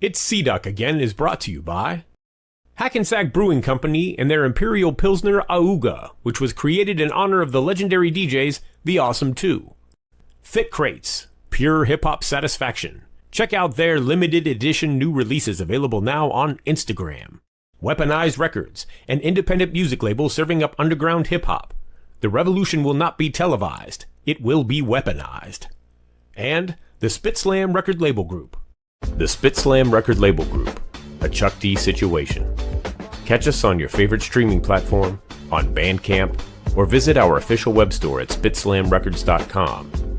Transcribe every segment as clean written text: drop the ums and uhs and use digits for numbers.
It's Sea-Duck Again is brought to you by Hackensack Brewing Company and their Imperial Pilsner Auga, which was created in honor of the legendary DJs The Awesome Two. Thick Crates, pure hip-hop satisfaction. Check out their limited edition new releases available now on Instagram. Weaponized Records, an independent music label serving up underground hip-hop. The revolution will not be televised. It will be weaponized. And the Spitslam Record Label Group. The Spitslam Record Label Group, a Chuck D situation. Catch us on your favorite streaming platform, on Bandcamp, or visit our official web store at spitslamrecords.com.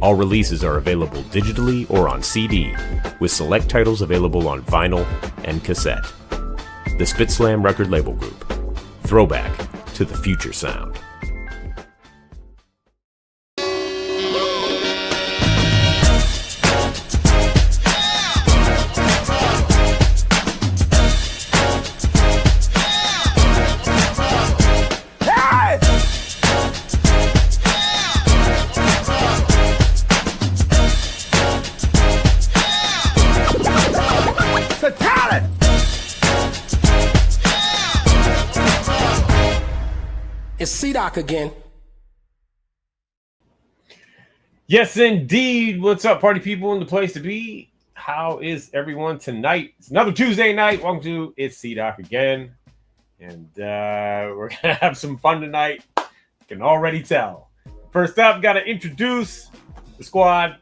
All releases are available digitally or on CD, with select titles available on vinyl and cassette. The Spitslam Record Label Group. Throwback to the future sound. It's Sea-Doc again. Yes, indeed. What's up, party people in the place to be? How is everyone tonight? It's another Tuesday night. Welcome to It's Sea-Doc Again. And we're going to have some fun tonight. You can already tell. First up, got to introduce the squad.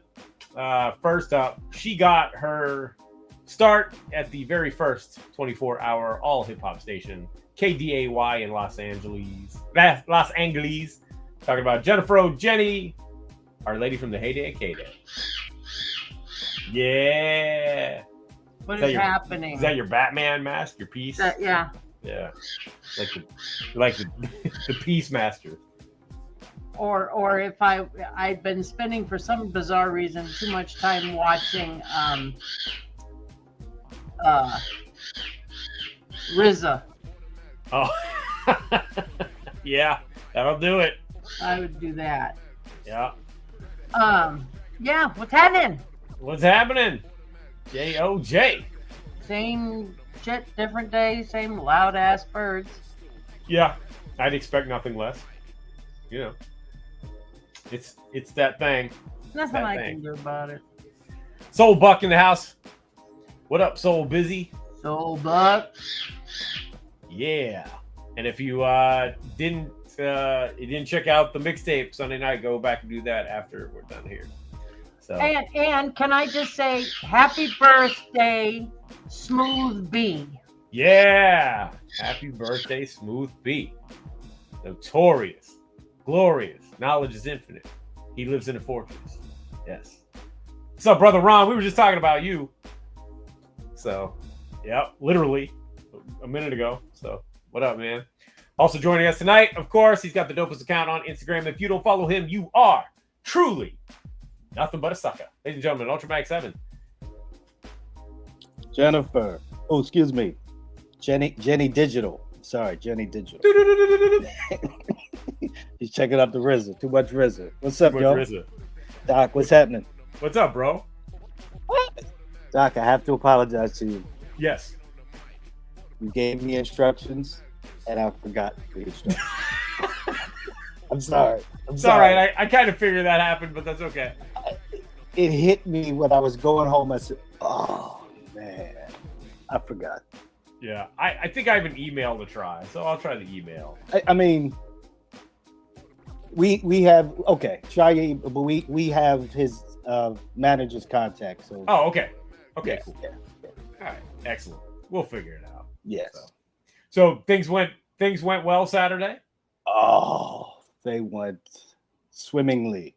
First up, she got her start at the very first 24-hour all-hip-hop station, KDAY in Los Angeles. Talking about Jennifer O'Jenny, our lady from the heyday of K-Day. Yeah. What is happening? Is that your Batman mask, your piece? Yeah. Yeah. Like the Peace Master. Or if I've been spending, for some bizarre reason, too much time watching RZA. Oh, yeah, that'll do it. I would do that. Yeah. Yeah, what's happening? What's happening? J-O-J. Same shit, different day, same loud ass birds. Yeah, I'd expect nothing less. You know, it's that thing. Nothing I can do about it. Soul Buck in the house. What up, Soul Busy? Soul Buck. Yeah, and if you didn't check out the mixtape Sunday night, go back and do that after we're done here. So and can I just say happy birthday, Smooth B? Yeah, happy birthday, Smooth B. Notorious, glorious, knowledge is infinite. He lives in a fortress. Yes. What's up, brother Ron? We were just talking about you. So, yeah, literally a minute ago. So, what up, man? Also joining us tonight, of course, he's got the dopest account on Instagram. If you don't follow him, you are truly nothing but a sucker. Ladies and gentlemen, Ultramax 7. Jennifer. Oh, excuse me. Jenny Digital. Sorry, Jenny Digital. He's checking out the RZA. Too much RZA. What's up, yo? RZA. Doc, what's happening? What's up, bro? What? Doc, I have to apologize to you. Yes. You gave me instructions, and I forgot the instructions. I'm sorry. It's all right. I kind of figured that happened, but that's okay. It hit me when I was going home. I said, oh, man, I forgot. Yeah, I think I have an email to try, so I'll try the email. I mean, we have, okay, try, but we have his manager's contact. So. Oh, okay. Okay, yeah, cool. Yeah. All right, excellent. We'll figure it out. Yes. So things went well Saturday? Oh, they went swimmingly.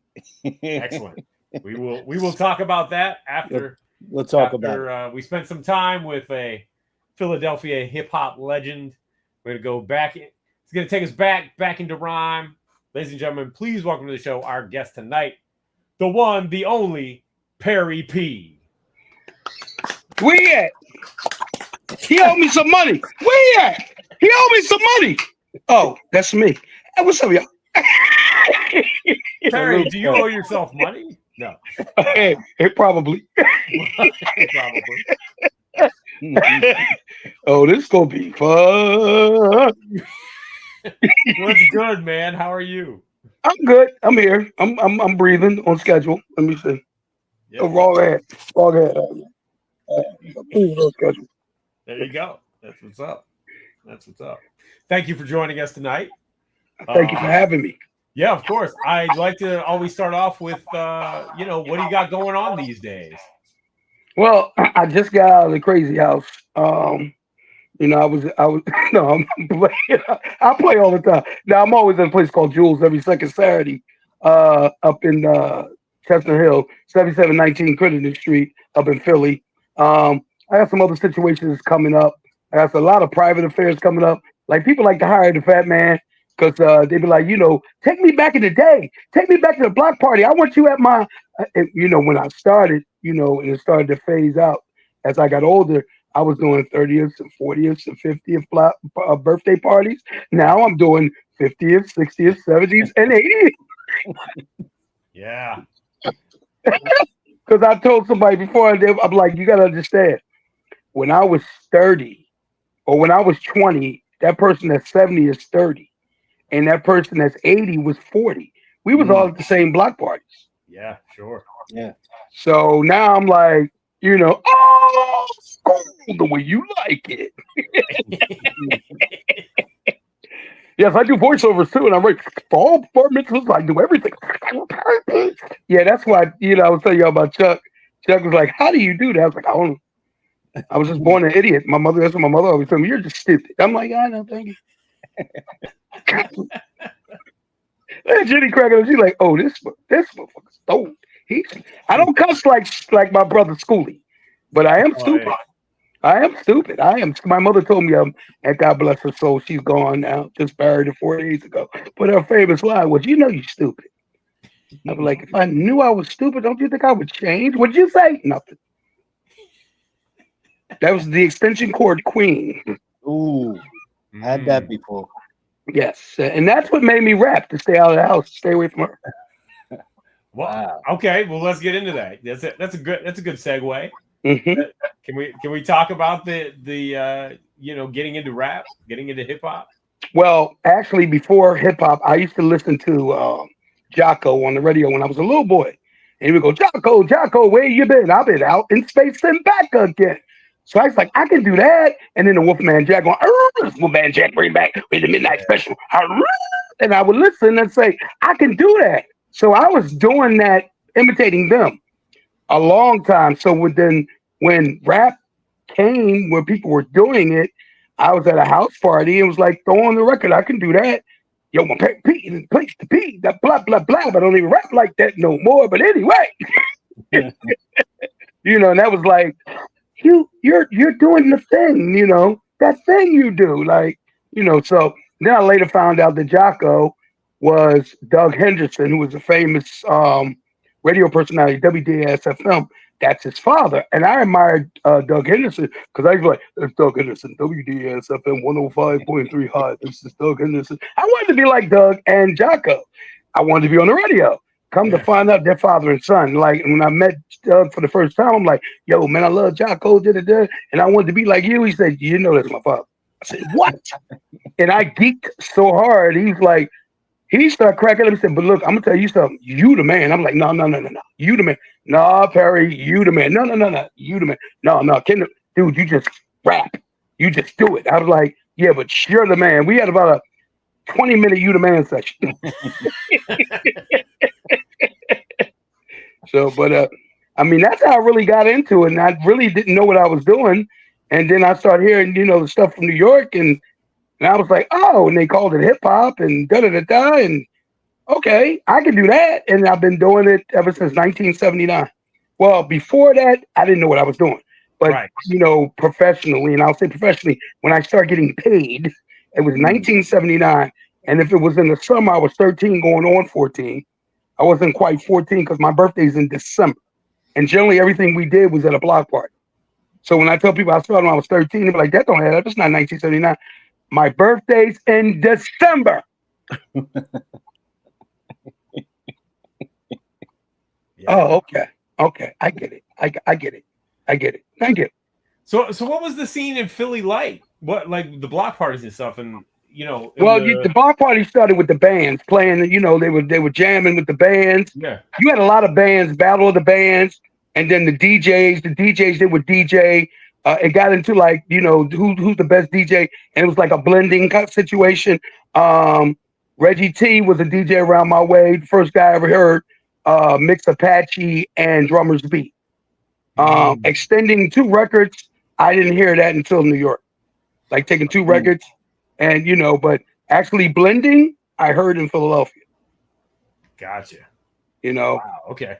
Excellent. We will talk about that after. We'll talk about it. We spent some time with a Philadelphia hip hop legend. We're gonna go back. It's gonna take us back into rhyme. Ladies and gentlemen, please welcome to the show our guest tonight, the one, the only, Parry P. Where he at? He owed me some money. Where he at? He owed me some money. Oh, that's me. Hey, what's up, y'all? Parry, do you owe yourself money? No. Hey, probably. Probably. Oh, this gonna be fun. What's good, man? How are you? I'm good. I'm here. I'm breathing on schedule. Let me see. Yeah. Oh, wrong head. Wrong head. Breathing on schedule. There you go. That's what's up. That's what's up. Thank you for joining us tonight. Thank you for having me. Yeah, of course. I'd like to always start off with, what do you got going on these days? Well, I just got out of the crazy house. I was no, I play all the time. Now I'm always in a place called Jules every second Saturday, up in Chestnut Hill, 7719 Crittenden Street, up in Philly. I got some other situations coming up. I got a lot of private affairs coming up. Like people like to hire the fat man because they be like, take me back in the day, take me back to the block party. I want you at my, when I started, and it started to phase out as I got older. I was doing 30th and 40th and 50th birthday parties. Now I'm doing 50th, 60th, 70th, and 80th. Yeah. Because I told somebody before, I'm like, you got to understand, when I was 30 or when I was 20, that person that's 70 is 30. And that person that's 80 was 40. We was all at the same block parties. Yeah, sure. Yeah. So now I'm like, oh, school the way you like it. Yes, I do voiceovers too, and I'm like, for all departments, I do everything. Yeah, that's why, I was telling you about Chuck. Chuck was like, how do you do that? I was like, I don't know. I was just born an idiot. That's what my mother always told me, you're just stupid. I'm like, I know, thank you. And Jenny cracking, she's like, oh, this motherfucker's stoned. I don't cuss like my brother Schoolie, but I am stupid. Yeah. I am stupid. My mother told me, and God bless her soul, she's gone now, just buried her 4 days ago. But her famous line was, you're stupid. I was like, if I knew I was stupid, don't you think I would change? What'd you say? Nothing. That was the extension cord queen. Ooh, had that before. Yes, and that's what made me rap, to stay out of the house, stay away from her. Well, Wow. okay. Well, let's get into that. That's a good segue. Mm-hmm. Can we talk about the getting into rap, getting into hip hop? Well, actually, before hip hop, I used to listen to Jocko on the radio when I was a little boy, and he would go, Jocko, where you been? I've been out in space and back again. So I was like, I can do that. And then the Wolfman Jack going, Wolfman Jack, bring back with the midnight special. And I would listen and say, I can do that. So I was doing that, imitating them a long time. So when rap came, where people were doing it, I was at a house party and was like, throw on the record, I can do that. Yo, my Parry P in the place to be, that blah, blah, blah. But I don't even rap like that no more. But anyway, and that was like, you're doing the thing, that thing you do. So then I later found out that Jocko was Doug Henderson, who was a famous radio personality, WDAS-FM. That's his father. And I admired Doug Henderson because I was like, it's Doug Henderson, WDAS-FM 105.3 high. This is Doug Henderson. I wanted to be like Doug and Jocko. I wanted to be on the radio. Come to find out, they're father and son. Like when I met Doug for the first time, I'm like, yo, man, I love Jocko, and I wanted to be like you. He said, that's my father. I said, what? And I geeked so hard. He started cracking up. He said, but look, I'm going to tell you something. You the man. I'm like, no. You the man. No, Perry, you the man. No. You the man. No. Dude, you just rap. You just do it. I was like, yeah, but you're the man. We had about a 20-minute you the man session. So, but that's how I really got into it. And I really didn't know what I was doing. And then I started hearing, the stuff from New York, and I was like, oh, and they called it hip hop and da-da-da-da. And okay, I can do that. And I've been doing it ever since 1979. Well, before that, I didn't know what I was doing. But, professionally, and I'll say professionally, when I started getting paid, it was 1979. And if it was in the summer, I was 13 going on 14. I wasn't quite 14 because my birthday's in December. And generally everything we did was at a block party. So when I tell people I started when I was 13, they're like, that don't add up. It's not 1979. My birthday's in December. Oh, okay. Okay. I get it. I get it. Thank you. So what was the scene in Philly like? What, like the block parties and stuff, and Well, the block party started with the bands playing. They were jamming with the bands. Yeah. You had a lot of bands, battle of the bands, and then the DJs they would DJ. It got into like who's the best DJ, and it was like a blending kind of situation. Reggie T was a DJ around my way. The first guy I ever heard. Mix Apache and Drummer's Beat. Extending 2 records, I didn't hear that until New York. Like taking 2 records, and but actually blending, I heard in Philadelphia. Gotcha. Wow. Okay.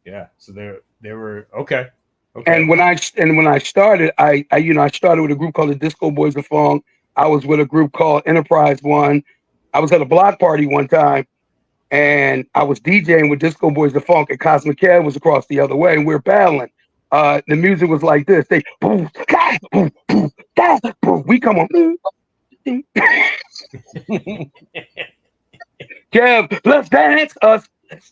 Yeah. So they were okay. And when I started, I started with a group called the Disco Boys of Funk. I was with a group called Enterprise One. I was at a block party one time, and I was DJing with Disco Boys of Funk, and Cosmic Kev was across the other way, and we were battling. The music was like this. They boom, boom, boom, boom. We come on. Kev, let's dance. Let's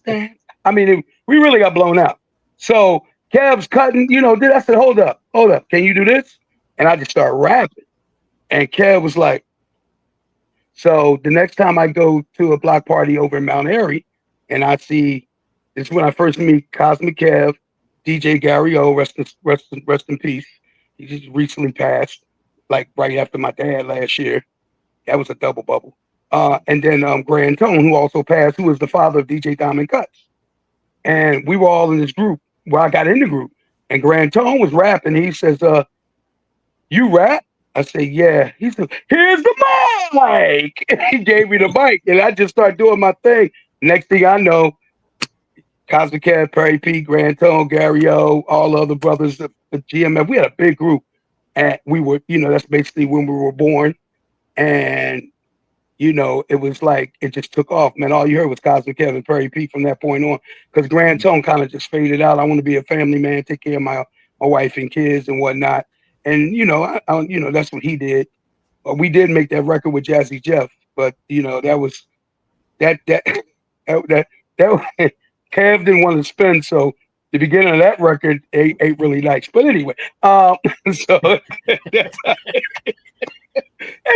dance. I mean, we really got blown out. So Kev's cutting, I said, hold up. Can you do this? And I just started rapping. And Kev was like, so the next time I go to a block party over in Mount Airy, and I see, this is when I first meet Cosmic Kev, DJ Gary O, rest in peace. He just recently passed, like right after my dad last year. That was a double bubble. And then Grand Tone, who also passed, who was the father of DJ Diamond Cuts. And we were all in this group where I got in the group. And Grand Tone was rapping. He says, you rap? I say, yeah. He said, here's the mic. And he gave me the mic. And I just started doing my thing. Next thing I know, Cosmic Cat, Parry P, Grand Tone, Gary O, all the other brothers, the GMF. We had a big group. And we were, that's basically when we were born. And, it was like, it just took off, man. All you heard was Cosmic Kevin, Parry P from that point on. Because Grand Tone kind of just faded out. I want to be a family man, take care of my wife and kids and whatnot. And, I that's what he did. But we did make that record with Jazzy Jeff. But, that was, that Kev didn't want to spend. So the beginning of that record ain't really nice. But anyway, so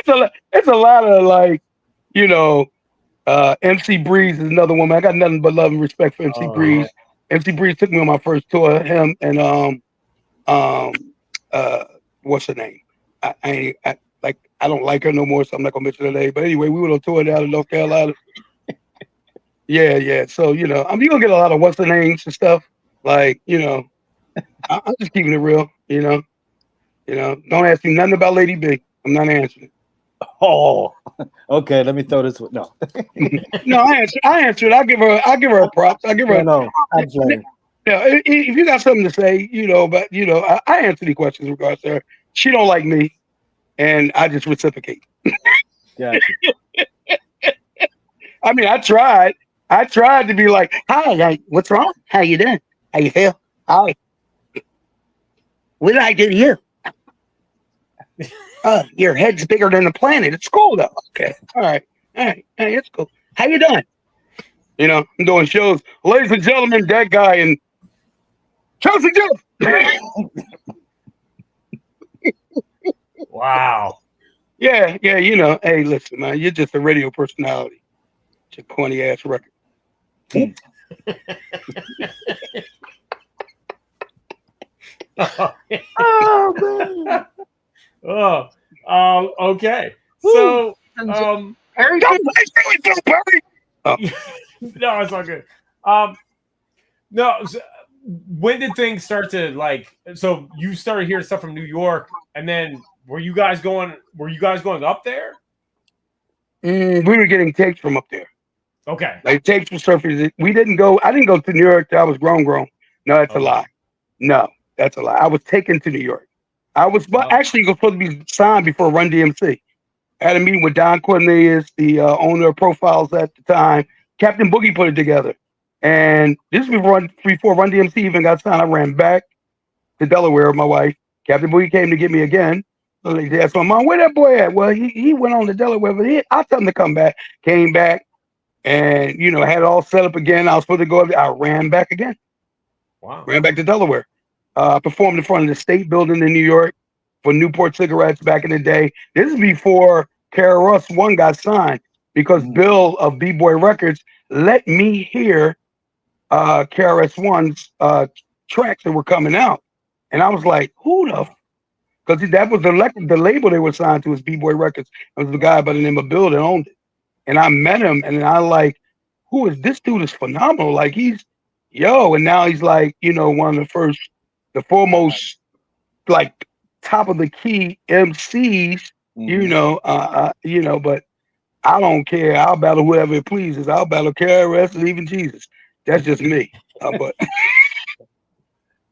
it's a lot of like, MC Breeze is another woman. I got nothing but love and respect for MC Breeze. MC Breeze took me on my first tour. Him and what's her name? I don't like her no more, so I'm not gonna mention her name. But anyway, we were on tour down in North Carolina. Yeah. So you're gonna get a lot of what's her names and stuff. Like, I'm just keeping it real. Don't ask me nothing about Lady B. I'm not answering it. Oh, okay. Let me throw this one. No, no, I answered. I give her a props. I give her. No, I'm playing. If you got something to say, but I answer the questions in regards to her. She don't like me, and I just reciprocate. Gotcha. I mean, I tried to be like, hi, what's wrong? How you doing? How you feel? Hi. What did I do to you? Your head's bigger than the planet. It's cool though. Okay. All right. Hey, it's cool. How you doing? I'm doing shows. Ladies and gentlemen, that guy in Chelsea Joe. Wow. Yeah. Hey, listen, man, you're just a radio personality. It's a corny ass record. Oh man. Okay. So, Parry Don't Parry. Oh. No, it's all good. No. So when did things start to like? So you started hearing stuff from New York, and then were you guys going up there? We were getting tapes from up there. Okay. Like tapes from surfers. I didn't go to New York till I was grown. No, that's a lie. No, that's a lie. I was taken to New York. I was actually supposed to be signed before Run DMC. I had a meeting with Don Cornelius, the owner of Profiles at the time. Captain Boogie put it together. And this was before Run DMC even got signed. I ran back to Delaware with my wife. Captain Boogie came to get me again. So they asked my mom, where that boy at? Well, he went on to Delaware, but I'll tell him to come back. Came back and, had it all set up again. I was supposed to go up there. I ran back again. Wow. Ran back to Delaware. Performed in front of the State Building in New York for Newport Cigarettes back in the day. This is before KRS-One got signed because Bill of B-Boy Records let me hear KRS-One's tracks that were coming out. And I was like, who the because that was the label they were signed to was B-Boy Records. It was the guy by the name of Bill that owned it. And I met him and I like, who is this dude is phenomenal. Like and now he's like, one of the foremost, like top of the key MCs, but I don't care. I'll battle whoever it pleases. I'll battle KRS and even Jesus. That's just me. But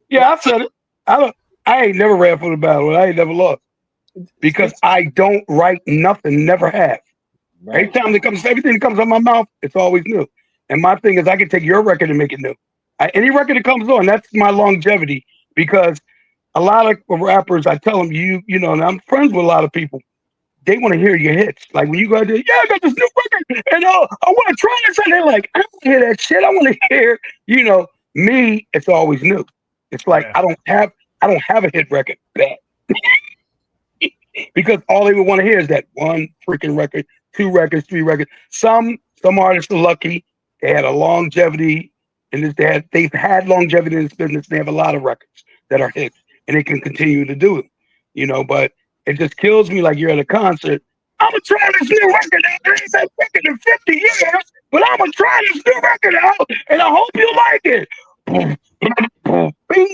yeah, I said it. I ain't never ran for the battle. I ain't never lost because I don't write nothing. Never have. Right. Everything that comes out of my mouth, it's always new. And my thing is, I can take your record and make it new. Any record that comes on, that's my longevity. Because a lot of rappers, I tell them, and I'm friends with a lot of people. They want to hear your hits. Like when you go there, I got this new record, and I want to try this. And they're like, I don't want to hear that shit. I want to hear, me. It's always new. It's like I don't have a hit record back. Because all they would want to hear is that one freaking record, 2 records, 3 records. Some artists are lucky; they had a longevity, and they've had longevity in this business. They have a lot of records that are hits, and they can continue to do it. But it just kills me. Like you're at a concert. I'm gonna try this new record out. There ain't that record in 50 years, but I'm gonna try this new record out, and I hope you like it. Bing,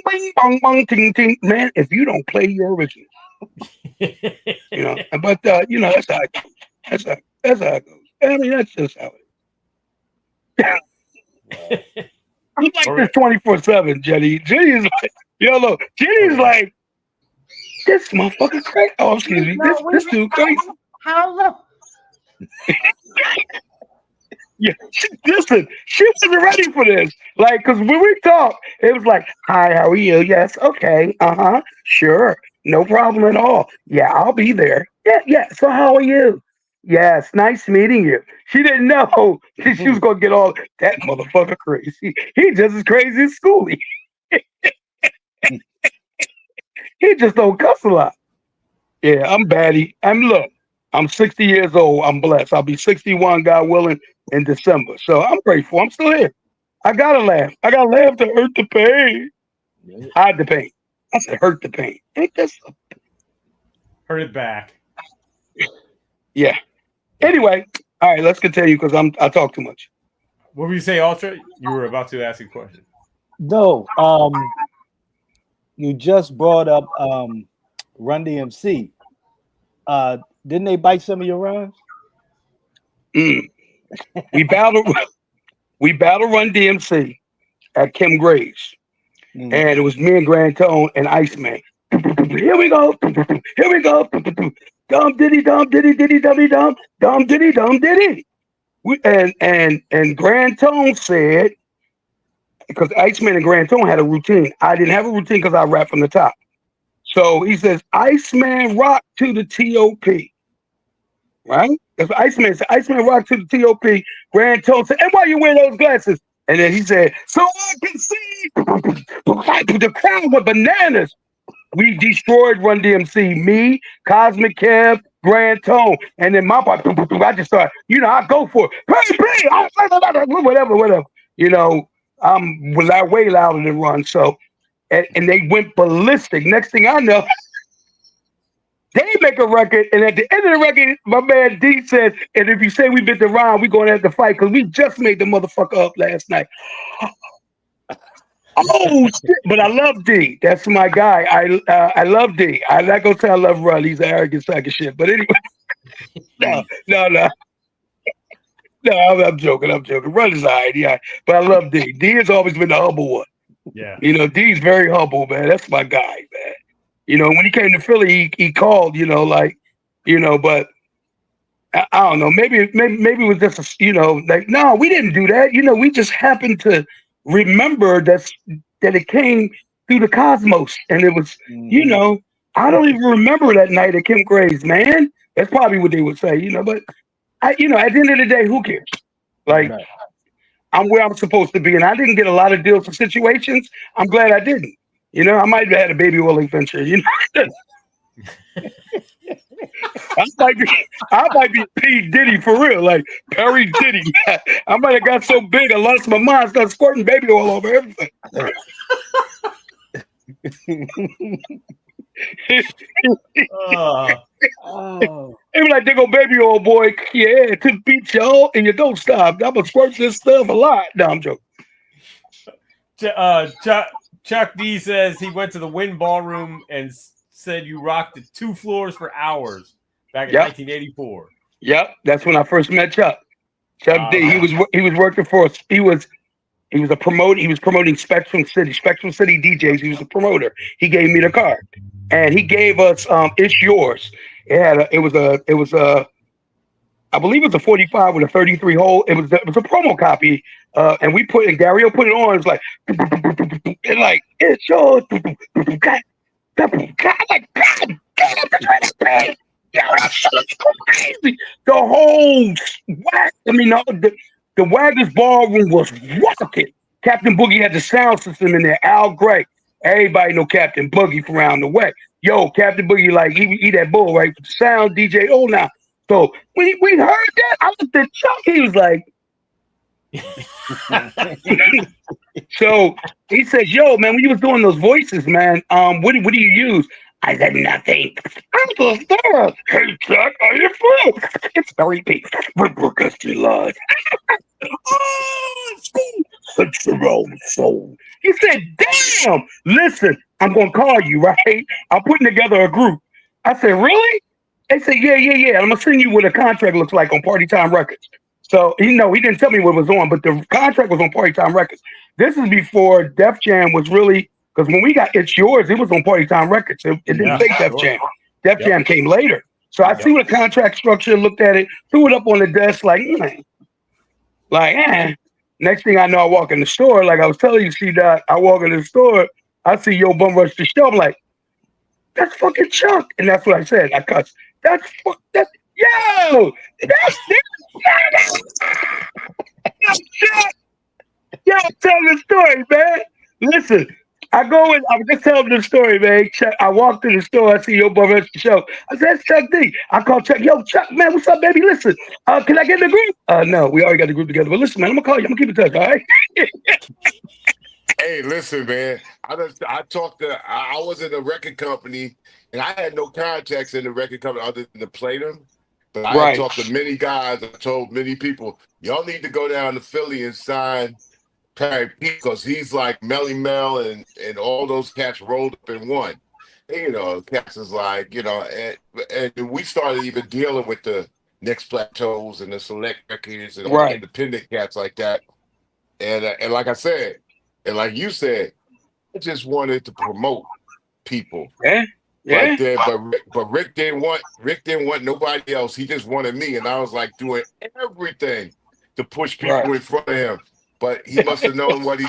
bing, bong, bong, ting, ting. Man, if you don't play your original, but that's how it goes. That's how it goes. I mean, that's just how it is. I'm like this 24/7, Jenny. Jenny is like, look, Jenny's like, this motherfucker crazy. Oh, excuse me. This dude crazy. How long? Yeah, listen, she wasn't ready for this. Like, because when we talked, it was like, hi, how are you? Yes, okay, sure, no problem at all. Yeah, I'll be there. Yeah, so how are you? Yes, nice meeting you. She didn't know she was going to get all that motherfucker crazy. He just as crazy as Schoolie. He just don't cuss a lot. Yeah, I'm batty. I'm 60 years old. I'm blessed. I'll be 61, God willing, in December. So I'm grateful. I'm still here. I gotta laugh. I gotta laugh to hurt the pain. Hide the pain. I said hurt the pain. Ain't this? Hurt it back. Yeah. Anyway, all right. Let's continue because I talk too much. What were you say, Ultra? You were about to ask a question. No. You just brought up Run DMC. Didn't they bite some of your rhymes? We battled Run DMC at Kim Graves. And it was me and Grand Tone and Iceman. Here we go. Dum diddy dum diddy diddy dummy dum dum diddy dum diddy. And Grand Tone said, because Iceman and Grand Tone had a routine. I didn't have a routine because I rap from the top. So he says, Iceman rock to the T.O.P. Right? That's what Iceman said. Iceman rock to the T.O.P. Grand Tone said, and why you wear those glasses? And then he said, so I can see. The crowd went bananas. We destroyed Run DMC. Me, Cosmic Kev, Grand Tone. And then my part, I just started, I go for it. Whatever. I'm way louder than Run. So, and they went ballistic. Next thing I know, they make a record, and at the end of the record, my man D says, and if you say we bit the rhyme, we're going to have to fight because we just made the motherfucker up last night. Oh, shit. But I love D. That's my guy. I love D. I'm not going to say I love Run. He's an arrogant sack of shit. But anyway, no. No, I'm joking. Run is all right. Yeah, but I love D. D has always been the humble one. Yeah. D's very humble, man. That's my guy, man. When he came to Philly, he called, but I don't know. Maybe it was just, no, we didn't do that. We just happened to remember that it came through the cosmos. And it was, I don't even remember that night at Kim Graves, man. That's probably what they would say, but at the end of the day, who cares? Like, I'm where I'm supposed to be. And I didn't get a lot of deals for situations. I'm glad I didn't. You know, I might have had a baby oil adventure. You know, I might be P Diddy for real, like Parry Diddy. I might have got so big I lost my mind, started squirting baby oil over everything. Oh. They be like, "There go baby oil, boy. Yeah, to beat y'all, and you don't stop. I'm gonna squirt this stuff a lot." No, I'm joking. Chuck D says he went to the Wynn Ballroom and said you rocked the 2 floors for hours back in 1984. Yep, that's when I first met Chuck. Chuck D. He was working for us. He was a promoter. He was promoting Spectrum City DJs. He was a promoter. He gave me the card, and he gave us "It's Yours." It was a I believe it was a 45 with a 33 hole. It was a promo copy, and we put in Gary put it on. It's like and like it's yours. Crazy. The whole the Wagner's Ballroom was rocking. Captain Boogie had the sound system in there. Al Gray. Everybody know Captain Boogie from around the way. Yo, Captain Boogie, like he that bull, right? Sound DJ. Oh, now. So we heard that. I looked at Chuck. He was like, so he said, "Yo, man, when you was doing those voices, man, what do you use?" I said, "Nothing. I'm just there. Hey, Chuck, how you feel? It's Parry P. Because you love. Such your own soul." He said, "Damn, listen, I'm gonna call you, right? I'm putting together a group." I said, "Really?" They said, yeah. I'm gonna send you what a contract looks like on Party Time Records. So he didn't tell me what was on, but the contract was on Party Time Records. This is before Def Jam was really, because when we got It's Yours, it was on Party Time Records. It didn't say Def Jam. Def Jam came later. So I see what the contract structure, looked at it, threw it up on the desk, like. Next thing I know, I walk in the store, like I was telling you, C-Dot, I walk in the store, I see Yo Bum Rush the show. I'm like, that's fucking Chuck. And that's what I said. I cussed. That's yo, that's Chuck. Yo, tell the story, man. Listen, I go in, I'm just telling the story, man. Chuck, I walk through the store, I see Yo Bum Rush the show. I said, "That's Chuck D." I call Chuck, "Yo, Chuck, man, what's up, baby? Listen, can I get in the group?" No, we already got the group together. But listen, man, I'm gonna call you. I'm gonna keep in touch, all right? Hey, listen, man. I was in a record company, and I had no contacts in the record company other than to play them. But I had talked to many guys. I told many people, y'all need to go down to Philly and sign Parry P, because he's like Melly Mel and all those cats rolled up in one. And, cats is like, and we started even dealing with the Next Plateaus and the Select Records and all the independent cats like that. And like I said, and like you said, I just wanted to promote people. Yeah. Right there, but Rick didn't want nobody else. He just wanted me, and I was like doing everything to push people in front of him. But he must have known what he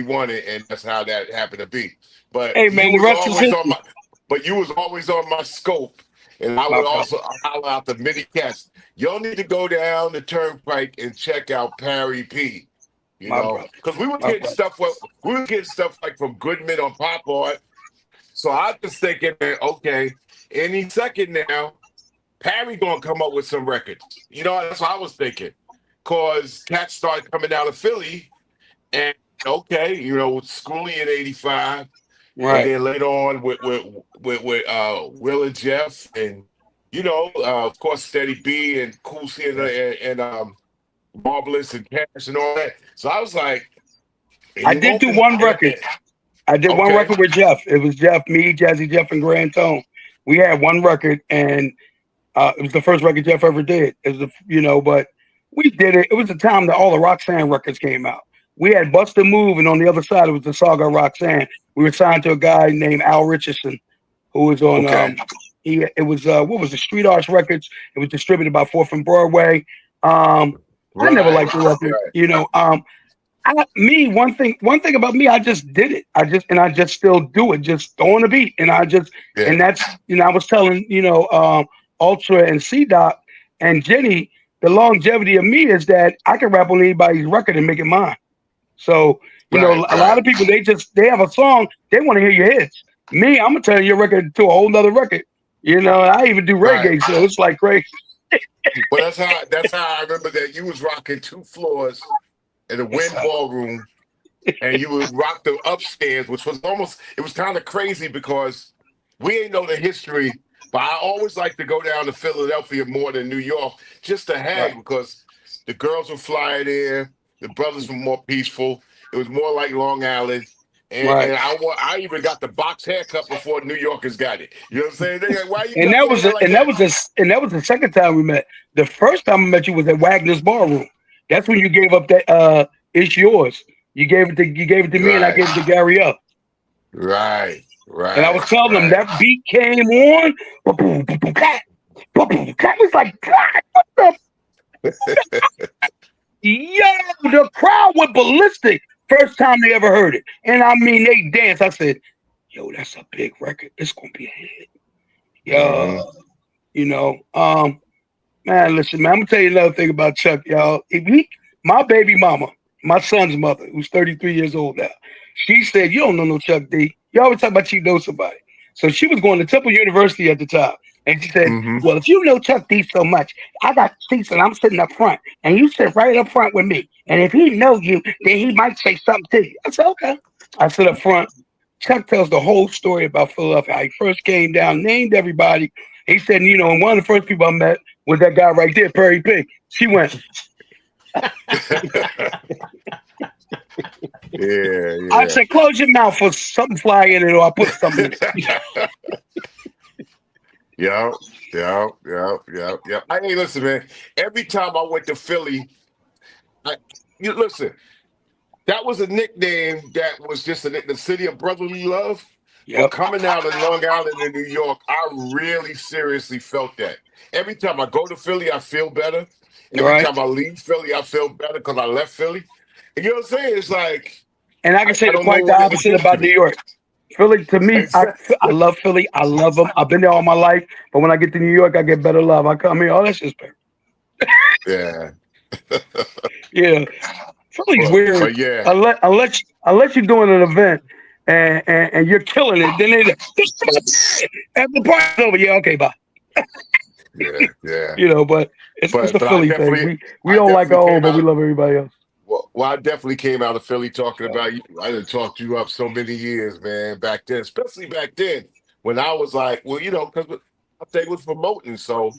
wanted, and that's how that happened to be. But hey, man, you was always on my scope, and I would also holler out the many cats. Y'all need to go down the Turnpike and check out Parry P. Because we were getting stuff like from Goodman on Pop Art. So I was thinking, okay, any second now, Parry gonna come up with some records. That's what I was thinking. Cause cats started coming out of Philly, and with Schoolie in '85, and then later on with Will and Jeff, and of course Steady B and Cool C and Marvelous and Cash and all that. So I was like, I did do one record. I did one record with Jeff. It was Jeff, me, Jazzy Jeff, and Grand Tone. We had one record, and it was the first record Jeff ever did. It was but we did it. It was the time that all the Roxanne records came out. We had Bust a Move, and on the other side, it was the Saga Roxanne. We were signed to a guy named Al Richardson, who was on, it was what was the Street Arts Records. It was distributed by 4th and Broadway. I never liked the record, one thing about me, I just did it. I just still do it, just on the beat. And and that's, I was telling, Ultra and C-Dot and Jenny, the longevity of me is that I can rap on anybody's record and make it mine. So, You know, a lot of people they have a song, they want to hear your hits. Me, I'm gonna turn your record to a whole nother record. You know, I even do reggae, so it's like crazy. But that's how I remember that you was rocking 2 floors in the Wind Ballroom, and you would rock the upstairs, which was it was kind of crazy because we ain't know the history. But I always like to go down to Philadelphia more than New York just to hang because the girls would fly there, the brothers were more peaceful. It was more like Long Island. And I even got the box haircut before New Yorkers got it. You know what I'm saying? They like, why you and that was the second time we met. The first time I met you was at Wagner's Ballroom. That's when you gave up that "It's Yours." You gave it to me, and I gave it to Gary Up. Right. And I was telling them that beat came on. That was like, God, what the? Yo, the crowd went ballistic. First time they ever heard it. And I mean, they danced. I said, yo, that's a big record. It's going to be a hit. Yo, you know, man, listen, man, I'm going to tell you another thing about Chuck, y'all. My baby mama, my son's mother, who's 33 years old now, she said, you don't know no Chuck D. You always talk about you know somebody. So she was going to Temple University at the time. And she said, well, if you know Chuck D so much, I got seats and I'm sitting up front. And you sit right up front with me. And if he know you, then he might say something to you. I said, okay. I sit up front. Chuck tells the whole story about Philadelphia. How he first came down, named everybody. He said, you know, and one of the first people I met was that guy right there, Parry P. She went. Yeah. I said, close your mouth for something fly in it or I'll put something in it. Yep. Hey, listen, man. Every time I went to Philly, listen, that was a nickname that was just the city of brotherly love. But coming out of Long Island in New York, I really seriously felt that. Every time I go to Philly, I feel better. Every time I leave Philly, I feel better because I left Philly. You know what I'm saying? It's like, and I can say quite the opposite about New York. Philly, to me, I love Philly. I love them. I've been there all my life. But when I get to New York, I get better love. I come here, that's just better. Yeah. Philly's weird. But yeah. Unless you're doing an event and you're killing it, then and the party's over. Yeah, okay, bye. Yeah. You know, but it's a Philly thing. We don't like our own, but we love everybody else. Well, I definitely came out of Philly talking about you. I done talked you up so many years, man, back then, especially back then when I was like, well, you know, because I think was promoting. So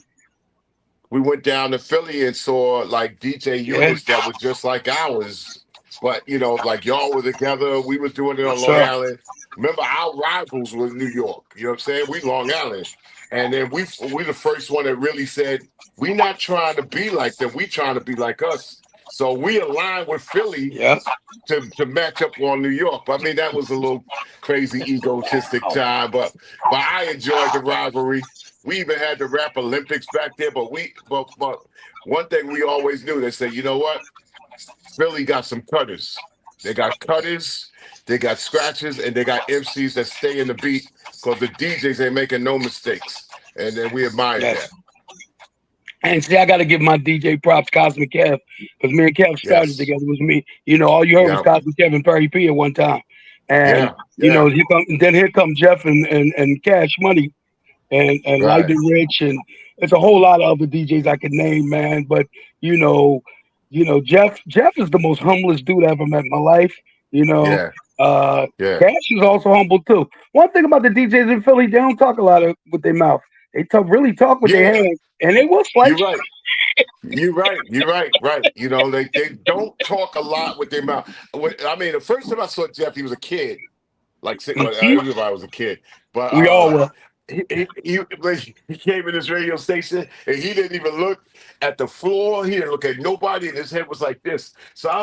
we went down to Philly and saw like DJ units that was just like ours. But, you know, like y'all were together. We was doing it on Long Island. Remember, our rivals were New York. You know what I'm saying? We Long Island. And then we the first one that really said, we not trying to be like them. We trying to be like us. So we aligned with Philly to match up on New York. But I mean, that was a little crazy egotistic time, but I enjoyed the rivalry. We even had the Rap Olympics back there, but one thing we always knew, they said, you know what? Philly got some cutters. They got cutters, they got scratches, and they got MCs that stay in the beat because the DJs ain't making no mistakes. And then we admire that. And see, I got to give my DJ props, Cosmic Kev, because me and Kev started together with me. You know, all you heard was Cosmic Kev and Parry P at one time. And, you know, here come Jeff and Cash Money and Light and Rich. And there's a whole lot of other DJs I could name, man. But, you know, Jeff is the most humblest dude I ever met in my life. You know, Cash is also humble, too. One thing about the DJs in Philly, they don't talk a lot with their mouth. They really talk with their hands. And it was like You're right. You know, they don't talk a lot with their mouth. I mean, the first time I saw Jeff, he was a kid. Like everybody was a kid. But we all were. He came in his radio station and he didn't even look at the floor. He didn't look at nobody, and his head was like this. So I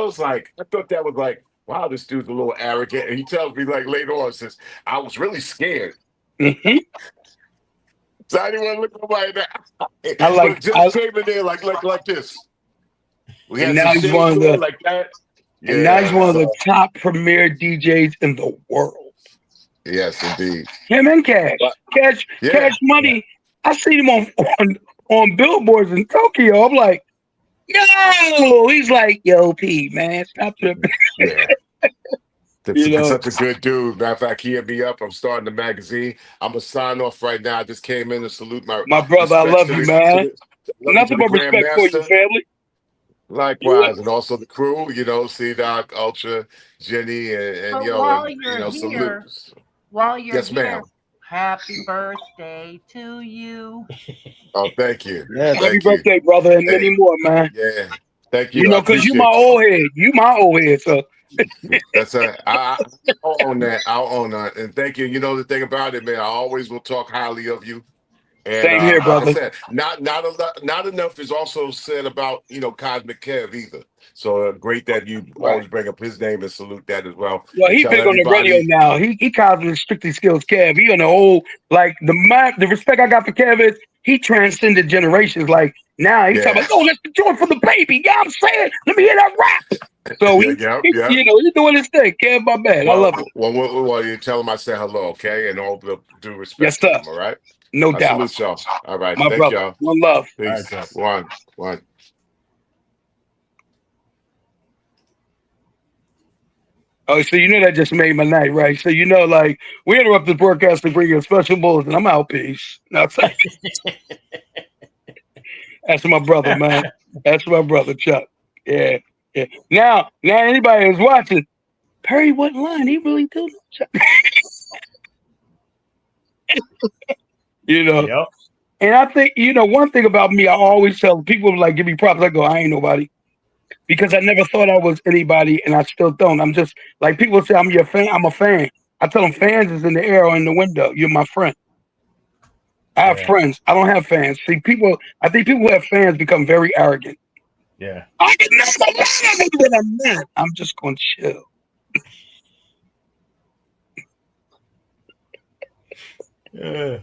thought that was like, wow, this dude's a little arrogant. And he tells me like later on, says, I was really scared. Mm-hmm. So I didn't want to look at nobody that. Just came in there like this. We had now he's one of the like that. And now he's one of the top premier DJs in the world. Yes, indeed. Him and Cash. Cash Money. I seen him on billboards in Tokyo. I'm like, yo. He's like, yo, P, man, stop tripping. That's such a good dude. Matter of fact, he hit me up. I'm starting the magazine. I'm gonna sign off right now. I just came in to salute my brother. I love you, man. love Nothing but respect for you, family. Likewise, and also the crew, C-Doc, Ultra, Jenny, and But yo, while and you're here, salute. while you're Yes, here, ma'am. happy birthday to you. Oh, thank you. Yes. Happy Thank you. birthday, brother, and Hey, many more, man. yeah. Thank you. I Because you appreciate my old head. You my old head, so. That's I'll own that. I'll own that. And thank you. You know the thing about it, man. I always will talk highly of you. And Same here, like brother. I said, not enough is also said about Cosmic Kev either. So great that you always bring up his name and salute that as well. Well, And he tell big on the radio everybody, now. He calls it Strictly Skills Kev. He on the old, like, the respect I got for Kev is he transcended generations. Like, now he's talking about, oh, let's do it for the baby. Yeah, I'm saying, let me hear that rap. So yeah. he's doing his thing. Kev, my bad. I love it. Well, you tell him I said hello, okay? And all the due respect Yes, to sir. him, all right? No I doubt. salute y'all. All right. My Thank brother. y'all. One love. Peace. All right, One. Oh, so that just made my night, right? So like, we interrupt the broadcast to bring you a special bulletin. I'm out, peace. No, that's my brother, man. That's my brother, Chuck. Yeah. Now anybody who's watching, Perry wasn't lying. He really do know Chuck. Yep. And I think, one thing about me, I always tell people, like, give me props. I go, I ain't nobody. Because I never thought I was anybody, and I still don't. I'm just, like, people say, I'm your fan. I'm a fan. I tell them fans is in the air or in the window. You're my friend. I have friends. I don't have fans. I think people who have fans become very arrogant. Yeah. I can never love when I'm not. I'm just going to chill. Yeah.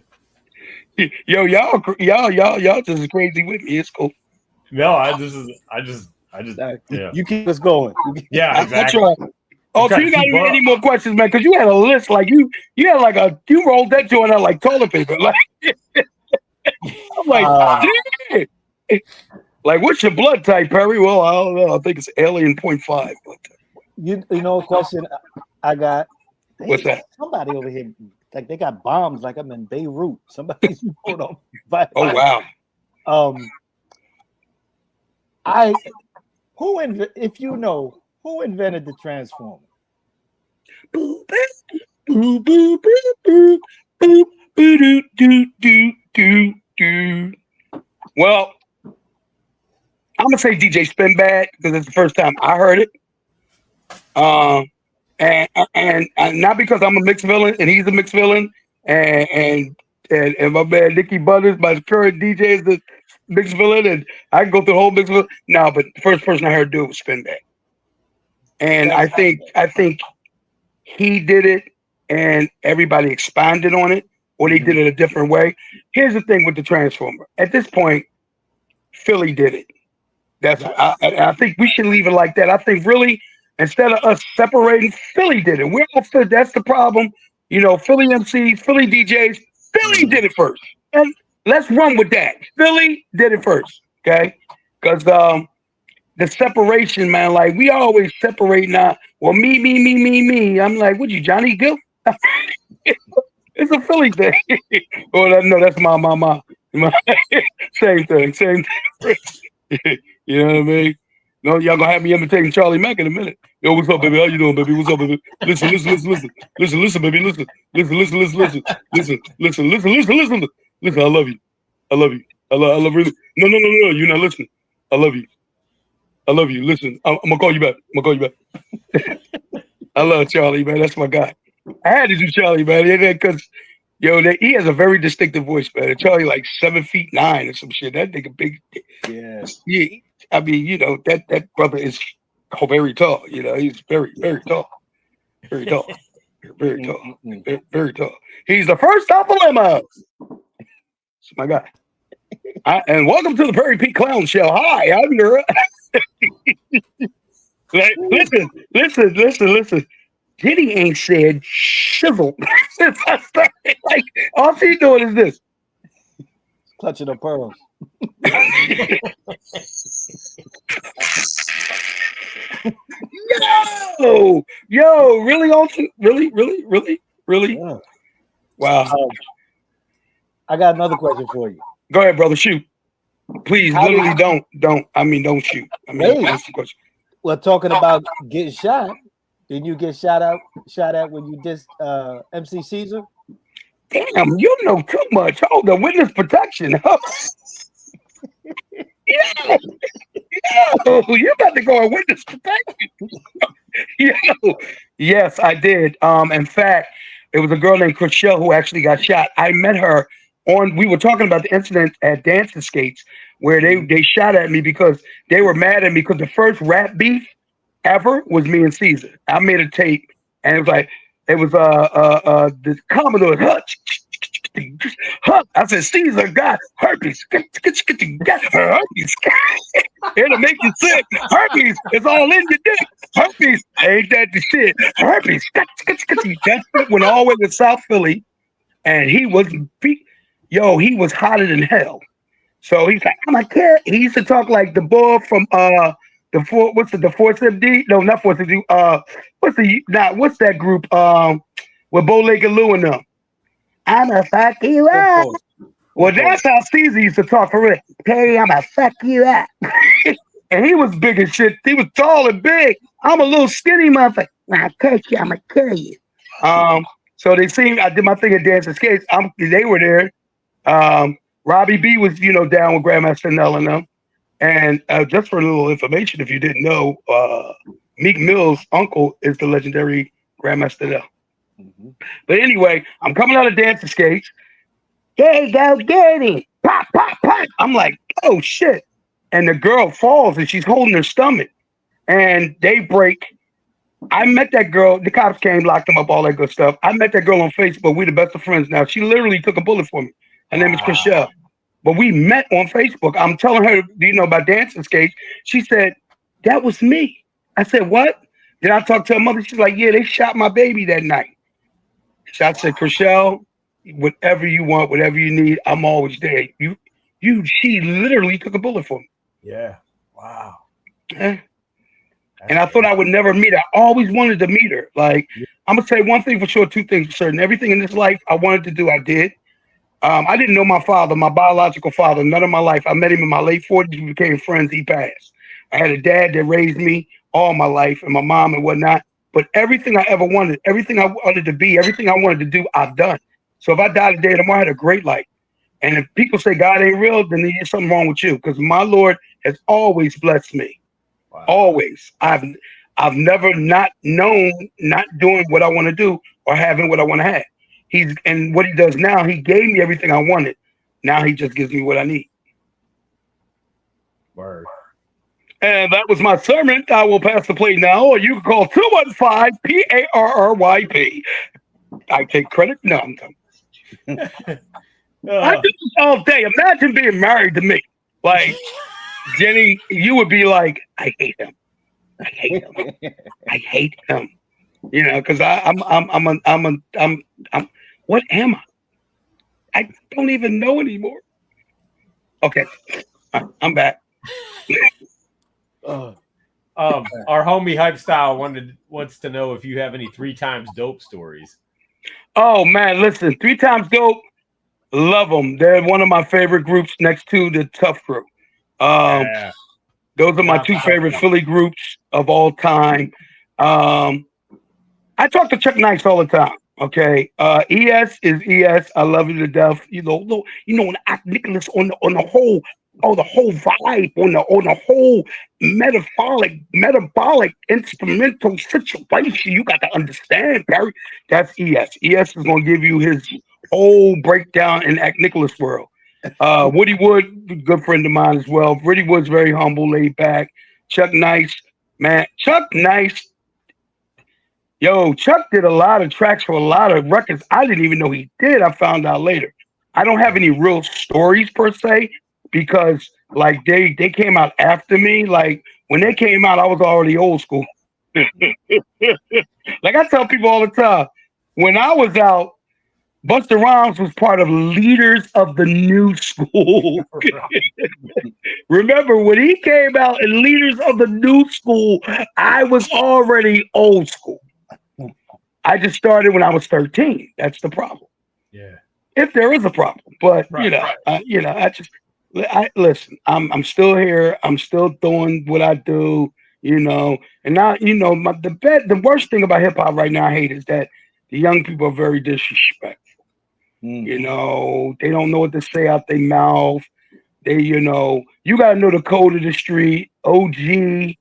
Yo, y'all just crazy with me. It's cool. No, I just yeah. You keep us going. Yeah, exactly. That's right. Oh, so you got any more questions, man? Because you had a list, like you had like you rolled that joint out like toilet paper. Like, I'm like, damn. Like, what's your blood type, Perry? Well, I don't know. I think it's alien 0.5. You know a question I got. What's that? Somebody over here, like they got bombs, like I'm in Beirut. Somebody's hold on. Oh wow. If you know, who invented the Transformer? Well, I'm gonna say DJ Spinbad because it's the first time I heard it. And not because I'm a mixed villain and he's a mixed villain, and my man Nicky Butters, my current DJ, is the mixed villain, and I can go through the whole mixed villain. No, but the first person I heard do it was Spinbad. And I think he did it and everybody expanded on it, or they did it a different way. Here's the thing with the Transformer. At this point, Philly did it. I think we should leave it like that. I think really, instead of us separating, Philly did it. We're all Philly. That's the problem. Philly MCs, Philly DJs, Philly did it first. And let's run with that. Philly did it first, okay? Because the separation, man, like we always separate now. Well, me. I'm like, what you, Johnny Gill? It's a Philly thing. Oh, no, that's my. Same thing. You know what I mean? No, y'all gonna have me imitating Charlie Mack in a minute. Yo, what's up, baby? How you doing, baby? What's up, baby? Listen, baby. Listen, baby. Listen. I love you. I love really. No. You're not listening. I love you. Listen, I'm gonna call you back. I love Charlie, man. That's my guy. I had to do Charlie, man, because he has a very distinctive voice, man. Charlie like 7'9" or some shit. That nigga big. Yeah. I mean, that brother is very tall. He's very, very tall. Very tall. Very tall. Very tall. He's the first alpha limo. That's my guy. And welcome to the Parry P Clown Show. Hi, I'm your. Listen. Diddy ain't said shizzle. Like, all she's doing is this. Clutching the pearls. Yo, really, Alton? Really? Yeah. Wow. I got another question for you. Go ahead, brother. Shoot. Please, How literally, did- don't. Don't shoot. Wait. Ask the question. Well, talking about getting shot, didn't you get shot at when you dissed MC Caesar? Damn, you know too much. Hold the witness protection. Yo, you about to go on witness protection. Yo, yes, I did. In fact, it was a girl named Chriselle who actually got shot. I met her we were talking about the incident at Dance Escapes where they shot at me because they were mad at me because the first rap beef ever was me and Caesar. I made a tape and it was the Commodore Hutch. I said, Caesar got herpes. Got herpes. It'll make you sick. Herpes is all in your dick. Herpes ain't that the shit. Herpes. That shit went all the way to South Philly, and he was hotter than hell. So he's like, I'm a kid. He used to talk like the boy from the Force MD? No, not Force MD. What's that group? With Bo Legged Lou and them. I'm a fuck you up. Well, that's how Caesar used to talk for real. Perry, I'm a fuck you up. And he was big as shit. He was tall and big. I'm a little skinny motherfucker. When I catch you, I'm gonna kill you. So they seen I did my thing at Dance Escapes. They were there. Robbie B was, down with Grandmaster Nell and them. And just for a little information, if you didn't know, Meek Mill's uncle is the legendary Grandmaster Nell. Mm-hmm. But anyway, I'm coming out of Dance Escapes. There you go, get it. Pop, pop, pop. I'm like, oh shit. And the girl falls and she's holding her stomach. And they break. I met that girl. The cops came, locked them up, all that good stuff. I met that girl on Facebook. We're the best of friends now. She literally took a bullet for me. Her name is Chriselle. But we met on Facebook. I'm telling her, about Dance Escapes. She said, that was me. I said, what? Then I talked to her mother. She's like, yeah, they shot my baby that night. So I said, Chriselle, whatever you want, whatever you need, I'm always there. She literally took a bullet for me. Yeah. Wow. Yeah. And I thought I would never meet her. I always wanted to meet her. Like, I'm going to say one thing for sure, two things for certain. Everything in this life I wanted to do, I did. I didn't know my father, my biological father, none of my life. I met him in my late 40s. We became friends. He passed. I had a dad that raised me all my life and my mom and whatnot. But everything I ever wanted, everything I wanted to be, everything I wanted to do, I've done. So if I die today, tomorrow, I had a great life. And if people say God ain't real, then there's something wrong with you. Because my Lord has always blessed me. Wow. Always. I've never not known not doing what I want to do or having what I want to have. And what he does now, he gave me everything I wanted. Now he just gives me what I need. Word. And that was my sermon. I will pass the plate now, or you can call 215-PARRYP. I take credit. No, I'm done. I do this all day. Imagine being married to me. Like, Jenny, you would be like, I hate him. I hate him. I hate him. Because I'm what am I? I don't even know anymore. Okay, I'm back. Our homie Hype Style wants to know if you have any 3 times dope stories. Oh man, listen, 3 times dope. Love them. They're one of my favorite groups next to the Tough Crew. Those are my 2 favorite Philly groups of all time. I talk to Chuck Nice all the time. Okay, ES is ES. I love you to death. On Act Nicholas on the whole vibe, on the whole metabolic instrumental situation. You got to understand, Barry. That's ES. ES is gonna give you his whole breakdown in Act Nicholas world. Woody Wood, good friend of mine as well. Woody Wood's very humble, laid back. Chuck Nice, man. Chuck Nice. Yo, Chuck did a lot of tracks for a lot of records I didn't even know he did. I found out later. I don't have any real stories per se because like they came out after me. Like when they came out, I was already old school. Like I tell people all the time, when I was out, Busta Rhymes was part of Leaders of the New School. Remember, when he came out in Leaders of the New School, I was already old school. I just started when I was 13. That's the problem. Yeah. If there is a problem, but I listen. I'm still here. I'm still doing what I do. And now the worst thing about hip hop right now I hate is that the young people are very disrespectful. They don't know what to say out their mouth. You got to know the code of the street. OG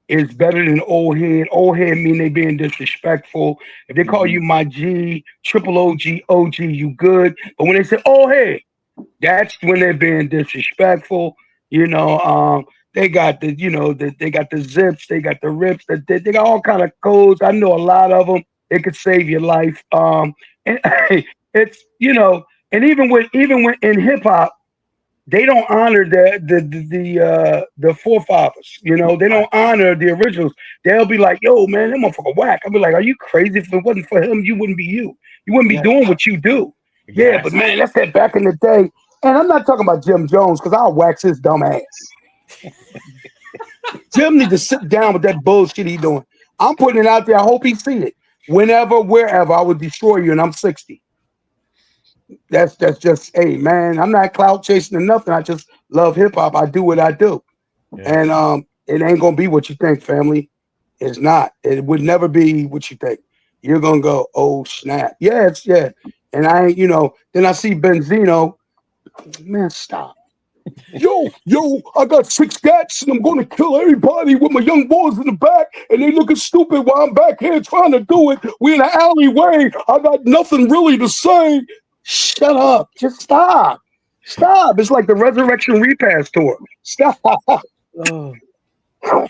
is better than old head. Old head mean they being disrespectful. If they call you my G, triple OG, you good. But when they say old head, that's when they're being disrespectful. They got they got the zips, they got the rips, they got all kind of codes. I know a lot of them. It could save your life. And it's and even when in hip hop, they don't honor the forefathers. They don't honor the originals. They'll be like, "Yo, man, that motherfucker whack." I'll be like, "Are you crazy? If it wasn't for him, you wouldn't be you. You wouldn't be doing what you do." Exactly. Yeah, but man, that's that back in the day. And I'm not talking about Jim Jones because I'll wax his dumb ass. Jim needs to sit down with that bullshit he doing. I'm putting it out there. I hope he see it. Whenever, wherever, I would destroy you, and I'm 60. That's just, hey man, I'm not clout chasing or nothing. I just love hip hop. I do what I do, and it ain't gonna be what you think, family. It's not. It would never be what you think. You're gonna go, oh snap, yeah. And I ain't, Then I see Benzino, man, stop. Yo, I got 6 gats and I'm gonna kill everybody with my young boys in the back, and they looking stupid while I'm back here trying to do it. We in the alleyway. I got nothing really to say. Shut up. Just stop. Stop. It's like the Resurrection Repass Tour. Stop.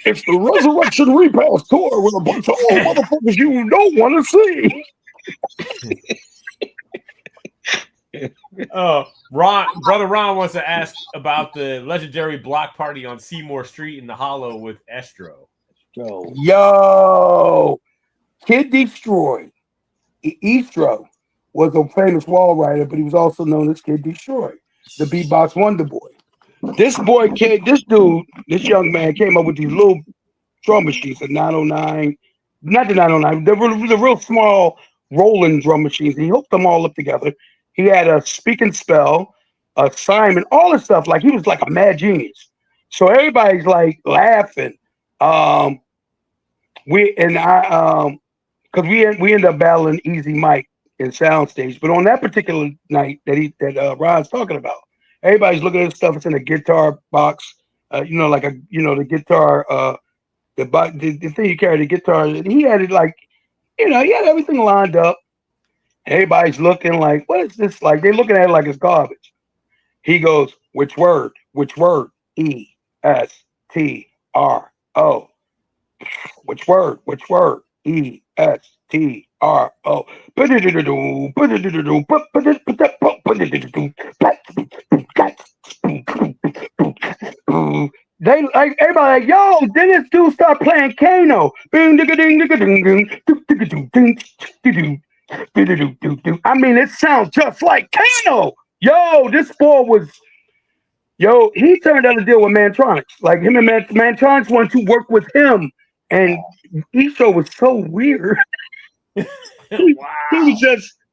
It's the Resurrection Repass Tour with a bunch of old motherfuckers you don't want to see. Brother Ron wants to ask about the legendary block party on Seymour Street in the Hollow with Estro. Yo. Kid Destroy. Estro was a famous wall writer, but he was also known as Kid Destroy, the beatbox wonder boy. This young man came up with these little drum machines, the 909, not the 909, the real small rolling drum machines. He hooked them all up together. He had a speak and spell, a Simon, all this stuff. Like he was like a mad genius. So everybody's like laughing. Because we end up battling Easy Mike in Soundstage, but on that particular night that Ron's talking about, everybody's looking at stuff. It's in a guitar box, the guitar, the thing you carry the guitar. He had it like, he had everything lined up. Everybody's looking like, what is this? Like they're looking at it like it's garbage. He goes, which word? ESTRO. Which word? ESTRO. They like everybody like, yo, then this dude start playing Kano. I mean, it sounds just like Kano. Yo, this boy was, he turned out to deal with Mantronics. Like him and Mantronics wanted to work with him. And Estro was so weird.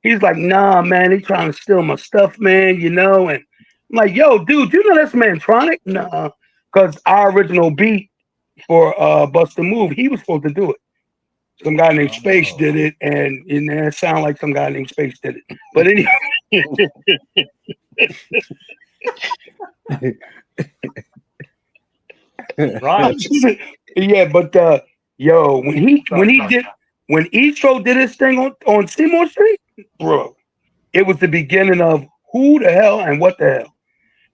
He's like, nah, man, they trying to steal my stuff, man, and I'm like, yo, dude, you know that's Mantronic? Nah, because our original beat for Bust a Move, he was supposed to do it. Some guy named Space did it, and it sounded like some guy named Space did it. But anyway. Right. Yeah, but when Estro did his thing on Seymour Street, bro, it was the beginning of who the hell and what the hell.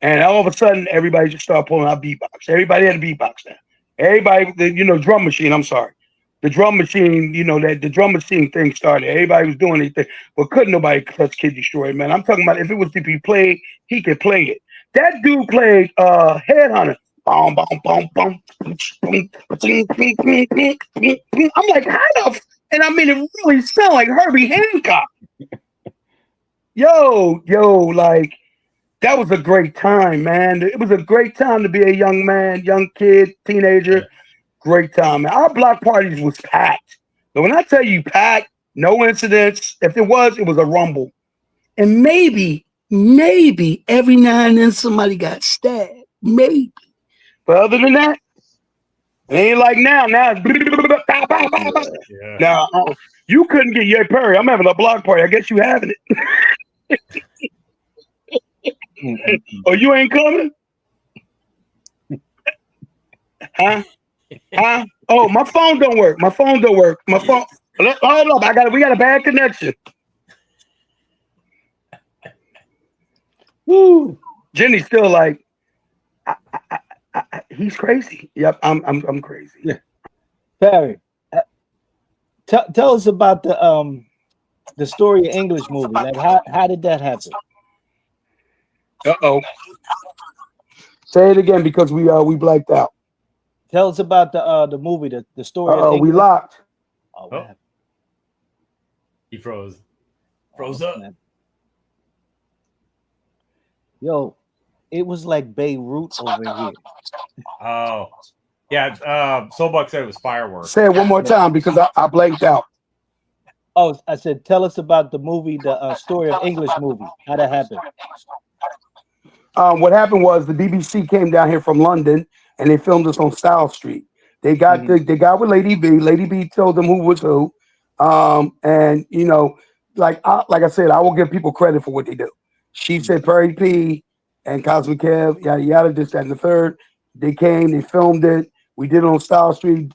And all of a sudden, everybody just started pulling out beatbox. Everybody had a beatbox now. Everybody, drum machine, I'm sorry. The drum machine, that the drum machine thing started. Everybody was doing anything, but couldn't nobody touch Kid Destroy, man. I'm talking about if it was to be played, he could play it. That dude played Headhunter. I'm like, how the and I mean, it really sounded like Herbie Hancock. like that was a great time, man. It was a great time to be a young man, young kid, teenager. Great time, man. Our block parties was packed. But when I tell you packed, no incidents. If it was a rumble. And maybe every now and then somebody got stabbed. Maybe. But other than that, it ain't like now. Now it's now you couldn't get your Perry. I'm having a block party. I guess you having it. Oh, you ain't coming? Huh? Oh, my phone don't work. My phone. Hold up. We got a bad connection. Woo. Jenny's still like, he's crazy. Yep, I'm crazy. Yeah. Parry, tell us about the story of English movie. Like how did that happen? Uh-oh. Say it again because we blacked out. Tell us about the movie, the story. Oh, we locked. Oh. He froze. Froze up. Man. Yo, it was like Beirut over here. Oh. Yeah, Soulbuck said it was fireworks. Say it one more time because I blanked out. Oh, I said, tell us about the movie, the story of English movie. How that happened? What happened was the BBC came down here from London and they filmed us on Style Street. They got they got with Lady B. Lady B told them who was who. And you know, like I said, I will give people credit for what they do. She said Parry P and Cosmic Kev, yada yada, this, that, and the third. They came, they filmed it. We did it on Style Street.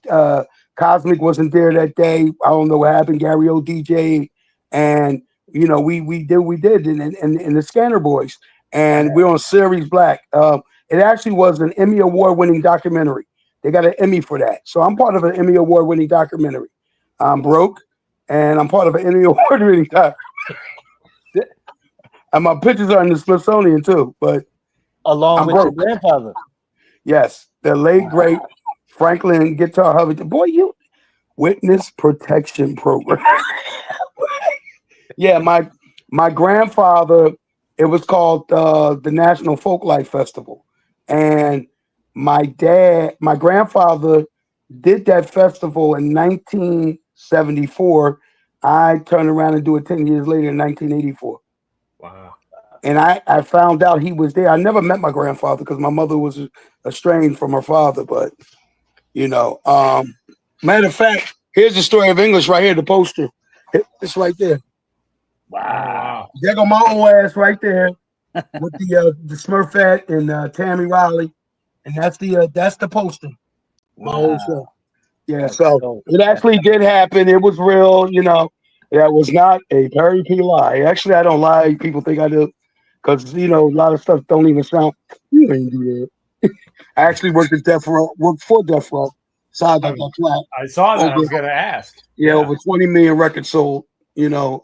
Cosmic wasn't there that day. I don't know what happened. Gary O DJ, and you know, we did in the Scanner Boys, and we're on Series Black. It actually was an Emmy Award-winning documentary. They got an Emmy for that. So I'm part of an Emmy Award-winning documentary. I'm broke, and I'm part of an Emmy Award-winning documentary. And my pictures are in the Smithsonian too, but along with your grandfather. Yes, the late great Franklin Guitar Hubby. Boy, you witness protection program. Yeah, my grandfather. It was called the National Folklife Festival, and my grandfather did that festival in 1974. I turned around and do it 10 years later in 1984. Wow. And I found out he was there. I never met my grandfather because my mother was estranged from her father. But, you know, matter of fact, here's the story of English right here, the poster. It's right there. Wow. There go my old ass right there with the Smurfette and Tammy Riley. And that's the poster. My old show. Yeah, so it actually did happen. It was real, you know. That was not a Parry P lie. Actually, I don't lie. People think I do. Because, you know, a lot of stuff don't even sound. You ain't do that. I actually worked for Death Row. So I got that flat. I saw that. I was going to ask. Yeah, over 20 million records sold. You know,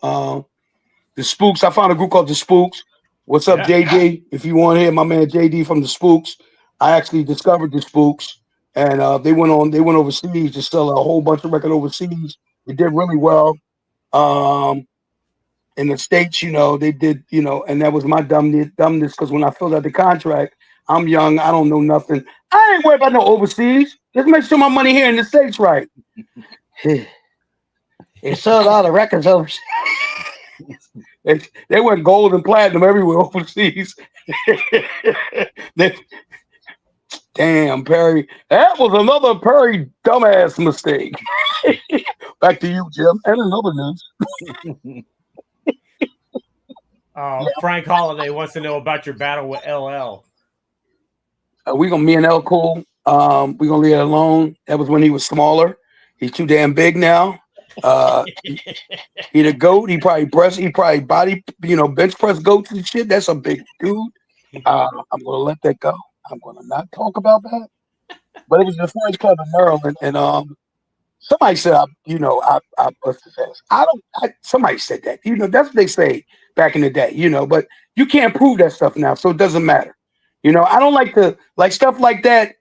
the Spooks. I found a group called the Spooks. What's up, JD? If you want to hear my man JD from the Spooks, I actually discovered the Spooks, and they went overseas to sell a whole bunch of records overseas. They did really well. In the States, you know, they did, you know, and that was my dumbness because when I filled out the contract, I'm young, I don't know nothing. I ain't worried about no overseas. Just make sure my money here in the States right. They sold all the records overseas. They went gold and platinum everywhere overseas. Damn, Perry. That was another Perry dumbass mistake. Back to you, Jim. And another news. Frank Holiday wants to know about your battle with LL. Me and L cool. We're gonna leave it alone. That was when he was smaller. He's too damn big now. He the goat. He probably body, you know, bench press goats and shit. That's a big dude. I'm gonna let that go. I'm gonna not talk about that. But it was the Friends Club in Maryland, and somebody said, I busted ass. Somebody said that. You know, that's what they say back in the day. You know, but you can't prove that stuff now, so it doesn't matter. You know, I don't like stuff like that.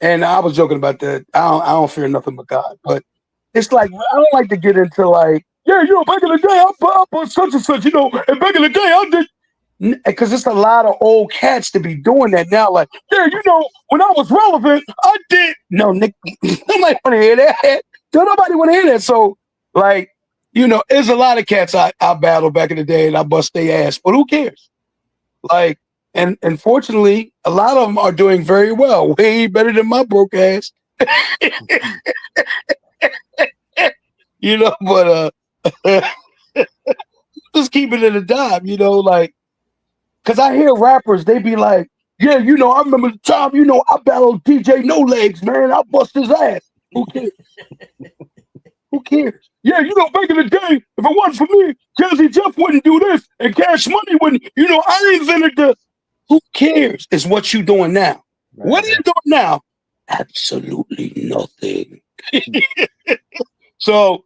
And I was joking about that. I don't fear nothing but God. But it's like I don't like to get into like yeah, back in the day, I put such and such, and back in the day, I did. Because it's a lot of old cats to be doing that now. Like, yeah, when I was relevant, I did. No, Nick, nobody want to hear that. Don't nobody want to hear that. So, like, there's a lot of cats I battled back in the day and I bust their ass, but who cares? Like, and fortunately, a lot of them are doing very well, way better than my broke ass. But just keep it in a dime, like. Because I hear rappers, they be like, yeah, I remember the time, I battled DJ No Legs, man. I bust his ass. Who cares? Who cares? Yeah, back in the day, if it wasn't for me, Jazzy Jeff wouldn't do this, and Cash Money wouldn't, I invented the. Who cares? Is what you doing now. Right. What are you doing now? Absolutely nothing. So,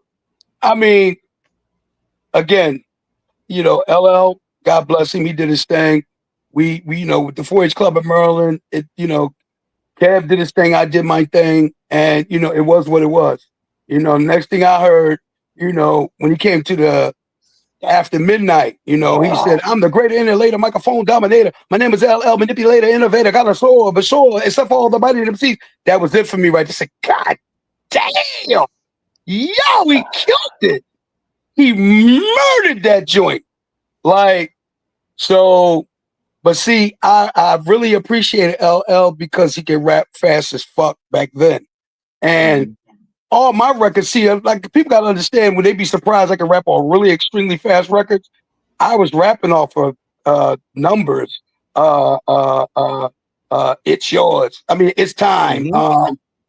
I mean, again, LL, God bless him. He did his thing. We with the 4-H Club in Maryland, Kev did his thing. I did my thing. And, it was what it was. Next thing I heard, when he came to the after midnight, he said, I'm the great innovator, microphone dominator. My name is LL, manipulator, innovator. Got a soul, but sure, except for all the mighty MCs. That was it for me, right? I said, God damn. Yo, he killed it. He murdered that joint. Like, so, but see, I really appreciated LL because he could rap fast as fuck back then. And all my records, see, like people got to understand when they be surprised I can rap on really extremely fast records. I was rapping off of numbers. It's yours. I mean, it's time.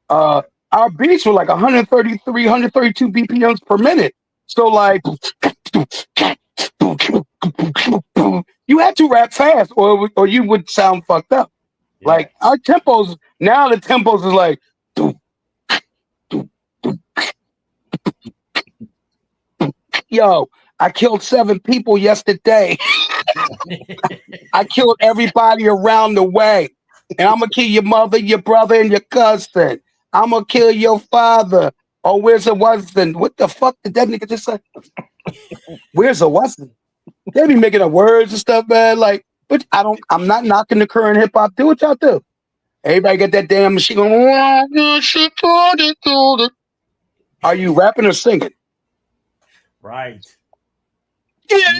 Our beats were like 133, 132 BPMs per minute. So like, you had to rap fast or you would sound fucked up. Yeah. Like our tempos, now the tempos is like, yo, I killed 7 people yesterday. I killed everybody around the way. And I'm going to kill your mother, your brother, and your cousin. I'm going to kill your father. Oh, where's the Weston? What the fuck did that nigga just say? Where's the Weston? They be making up words and stuff, man. Like, but I'm not knocking the current hip hop. Do what y'all do. Everybody get that damn machine going. Are you rapping or singing? Right. Yeah.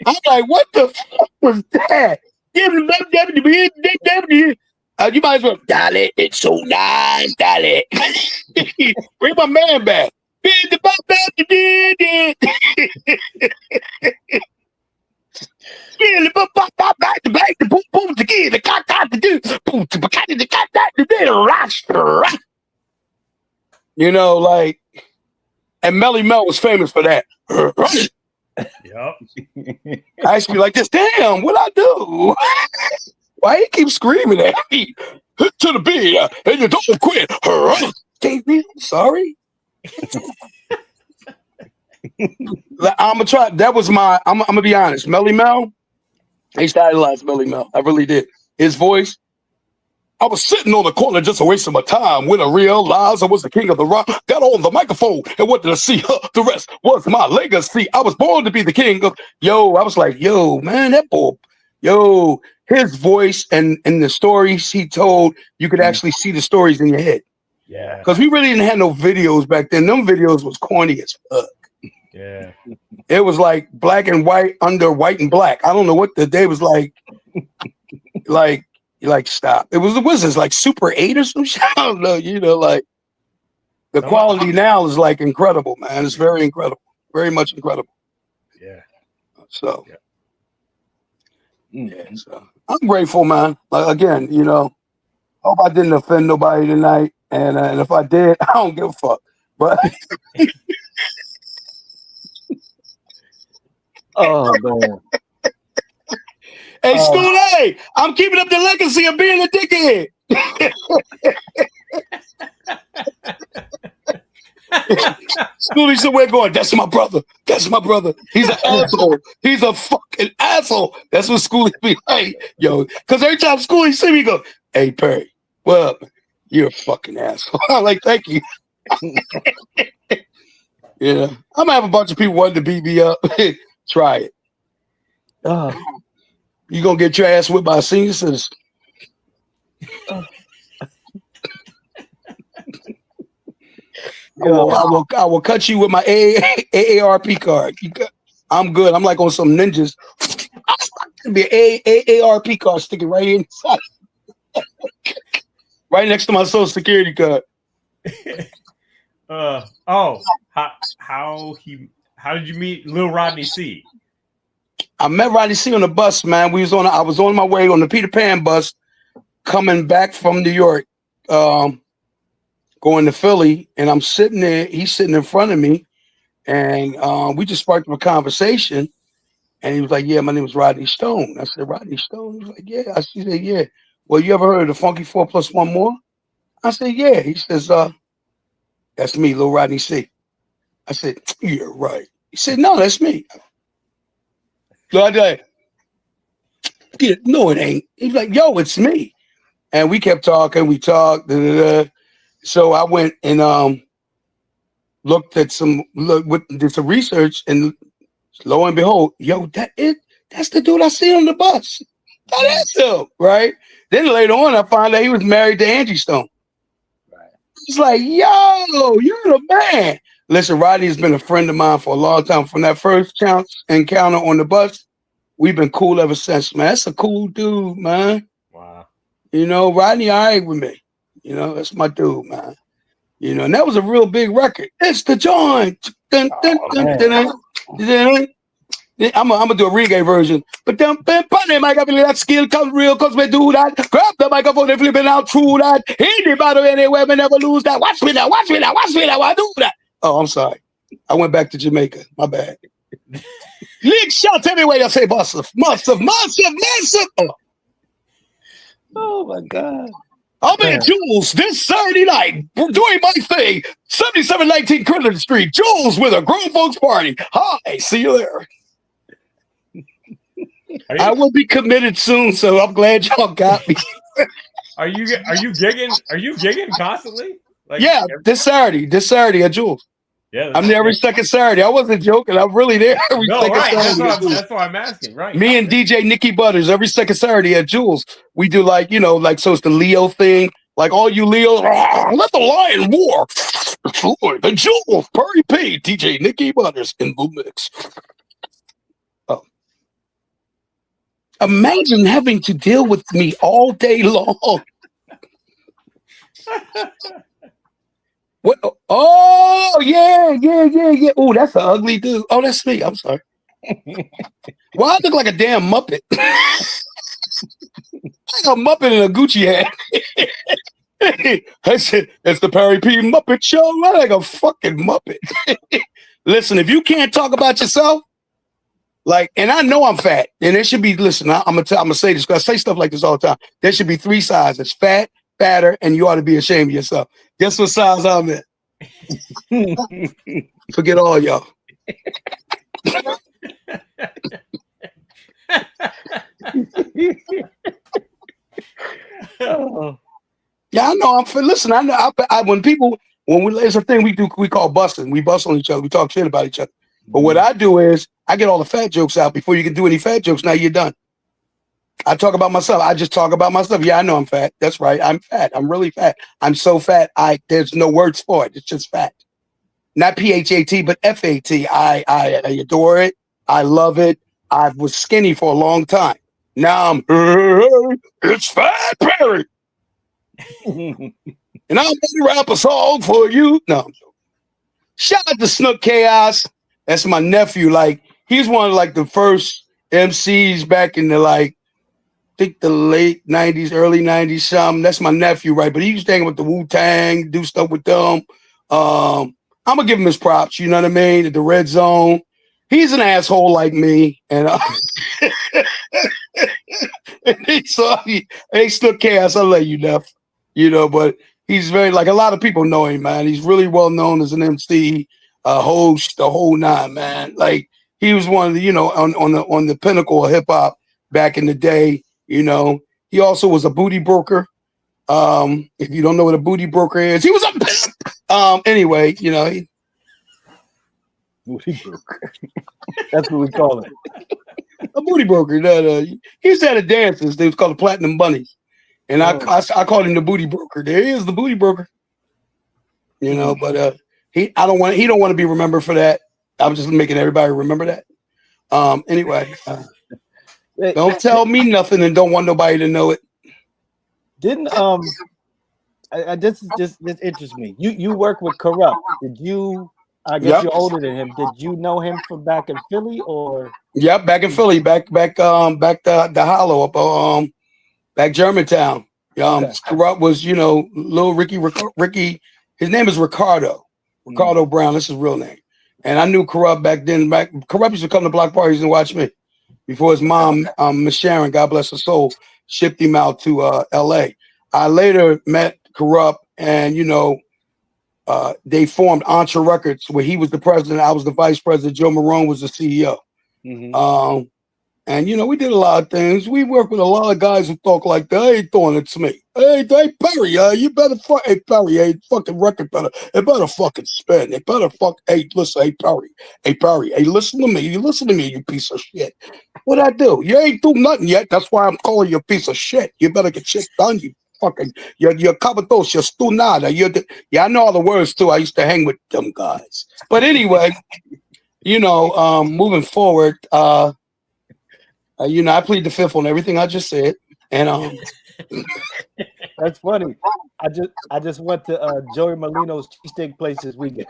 I'm like, what the fuck was that? You might as well, Dolly, it's so nice, Dolly. Bring my man back. Like, and Melly Mel was famous for that. Yep. I used to be like this, damn, what I do? Why he keep screaming at me? To the beat, and you don't quit. I'm sorry. I'm gonna try. That was my. I'm gonna be honest. Melly Mel. I used to idolize Melly Mel. I really did. His voice. I was sitting on the corner just wasting my time when I realized I was the king of the rock. Got on the microphone and wanted to see the rest was my legacy. I was born to be the king of. I was like, man, that boy. His voice and the stories he told, you could actually see the stories in your head. Yeah. Because we really didn't have no videos back then. Them videos was corny as fuck. Yeah. It was like black and white under white and black. I don't know what the day was like. like stop. It was the Wizards, like Super 8 or some shit. I don't know. Like the quality now is like incredible, man. It's very incredible. Very much incredible. Yeah. So. Yeah. Yeah, so I'm grateful, man. Like, again, hope I didn't offend nobody tonight, and if I did, I don't give a fuck. But oh man, hey, School A, I'm keeping up the legacy of being a dickhead. Schoolie somewhere going, that's my brother. That's my brother. He's an asshole. He's a fucking asshole. That's what Schoolie be like, yo. Because every time Schoolie see me, go, hey, Perry, Well, you're a fucking asshole. I'm like, thank you. Yeah, I'm gonna have a bunch of people wanting to beat me up. Try it. You gonna get your ass whipped by a senior citizen. I will cut you with my AARP card. I'm good. I'm like on some ninjas. Be an AARP card sticking right inside, right next to my social security card. How did you meet Lil Rodney C? I met Rodney C on the bus, man. I was on my way on the Peter Pan bus coming back from New York, going to Philly, and I'm sitting there. He's sitting in front of me, and we just sparked up a conversation. And he was like, "Yeah, my name is Rodney Stone." I said, "Rodney Stone?" He was like, "Yeah." He said, "Yeah." Well, you ever heard of the Funky 4 + 1 More? I said, "Yeah." He says, "That's me, Lil Rodney C." I said, "You're right." He said, "No, that's me." So I said, "Yeah, no, it ain't." He's like, "Yo, it's me." And we kept talking. We talked. So I went and looked at did some research, and lo and behold, yo, that's the dude I see on the bus. That is him, right? Then later on, I found out he was married to Angie Stone. Right. It's like, yo, you're the man. Listen, Rodney has been a friend of mine for a long time. From that first encounter on the bus, we've been cool ever since, man. That's a cool dude, man. Wow. You know, Rodney, all right with me. You know, that's my dude, man. You know, and that was a real big record. It's the joint. Dun, dun, dun, dun, dun. I'm gonna do a reggae version. But then, Mike, I believe that skill comes real, cause we do that. Grab the microphone and flip it out through that. Anybody anywhere, we never lose that. Watch me now. I do that. Oh, I'm sorry. I went back to Jamaica. My bad. Lick shots everywhere you say massive. Oh my God. I'll be at Jules this Saturday night doing my thing. 7719 Crittenden Street. Jules with a grown folks party. Hi, see you there. I will be committed soon, so I'm glad y'all got me. Are you gigging constantly? Like, yeah, this Saturday at Jules. Yeah, I'm there every second Saturday. I wasn't joking. I'm really there every second Saturday. That's why I'm asking. Right. Me and DJ Nikki Butters every second Saturday at Jules. We do so it's the Leo thing. Like all you Leos, let the lion roar. The Jules, Parry P, DJ Nikki Butters in the mix. Oh. Imagine having to deal with me all day long. What? Oh, yeah. Oh, that's an ugly dude. Oh, that's me. I'm sorry. Well, I look like a damn Muppet. Like a Muppet in a Gucci hat. I said, it's the Parry P Muppet Show. I'm like a fucking Muppet. Listen, if you can't talk about yourself, and I know I'm fat, and there should be, listen, I'm gonna say this, because I say stuff like this all the time. There should be 3 sizes: fat, fatter, and you ought to be ashamed of yourself. Guess what size I'm in? Forget all y'all. Yeah, I know. Listen, I know. It's a thing we do. We call busting. We bust on each other. We talk shit about each other. But what I do is I get all the fat jokes out before you can do any fat jokes. Now you're done. I talk about myself. I just talk about myself. Yeah, I know I'm fat. That's right. I'm fat. I'm really fat. I'm so fat. There's no words for it. It's just fat. Not PHAT, but FAT. I adore it. I love it. I was skinny for a long time. Now I'm, it's Fat Parry. And I'm going to rap a song for you. No, I'm joking. Shout out to Snook Chaos. That's my nephew. He's one of the first MCs back in the I think the late 90s, early 90s, something. That's my nephew, right? But he used to hang with the Wu-Tang, do stuff with them. I'm going to give him his props, you know what I mean? At the Red Zone. He's an asshole like me. And hey, Snook Chaos, I'll let you know. But he's very, a lot of people know him, man. He's really well known as an MC, host, the whole nine, man. He was one of the, on the pinnacle of hip-hop back in the day. He also was a booty broker. If you don't know what a booty broker is, he was a pimp. Anyway, Booty broker. That's what we call it. A booty broker. He used to have a dances. They was called the Platinum Bunnies, and I called him the booty broker. There he is, the booty broker. But he don't want to be remembered for that. I'm just making everybody remember that. Anyway, don't tell me nothing and don't want nobody to know it. Didn't this interests me. You work with Corrupt. Did you? I guess you're older than him. Did you know him from back in Philly or? Yep, back in Philly, back the Hollow up, back Germantown. Corrupt was little Ricky. His name is Ricardo Brown. That's his real name. And I knew Corrupt back then. Corrupt used to come to block parties and watch me before his mom, Miss Sharon, God bless her soul, shipped him out to L.A. I later met Corrupt, and they formed Entre Records, where he was the president, I was the vice president, Joe Marone was the CEO. Mm-hmm. And we did a lot of things. We worked with a lot of guys who talk like that. Hey, throwing it to me. Hey, Perry, you better hey Perry, fucking record better. It better fucking spin. It better hey, listen, hey Perry, hey, listen to me. You listen to me, you piece of shit. What I do? You ain't do nothing yet. That's why I'm calling you a piece of shit. You better get shit done. You fucking, you're cabatos, you're stu nada. I know all the words too. I used to hang with them guys. But anyway, moving forward, I plead the fifth on everything I just said, and that's funny. I just went to Joey Molino's cheesesteak place this weekend.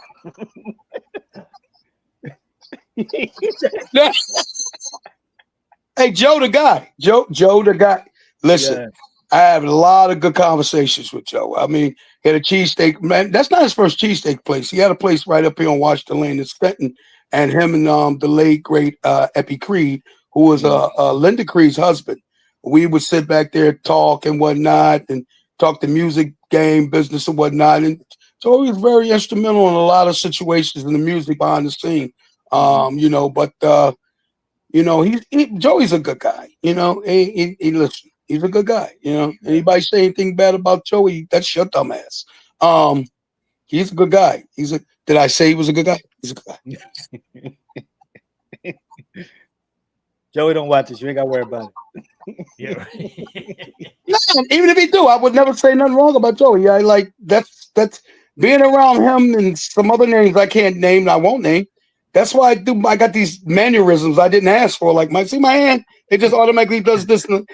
Hey, Joe the guy. Joe the guy. Listen, yeah. I have a lot of good conversations with Joe. I mean, he had a cheesesteak. Man, that's not his first cheesesteak place. He had a place right up here on Washington Lane in Stenton, and him and the late great Ep Creed, who was Linda Creed's husband. We would sit back there, talk and whatnot, and talk the music game, business and whatnot. And so he was very instrumental in a lot of situations in the music behind the scene. Joey's a good guy. He listen. He's a good guy. Anybody say anything bad about Joey, that's your dumb ass. He's a good guy. Did I say he was a good guy? He's a good guy. Joey don't watch this. You ain't got to worry about it. Yeah. No, even if he do, I would never say nothing wrong about Joey. That's being around him and some other names I can't name and I won't name. That's why I got these mannerisms I didn't ask for. Like my hand, it just automatically does this. And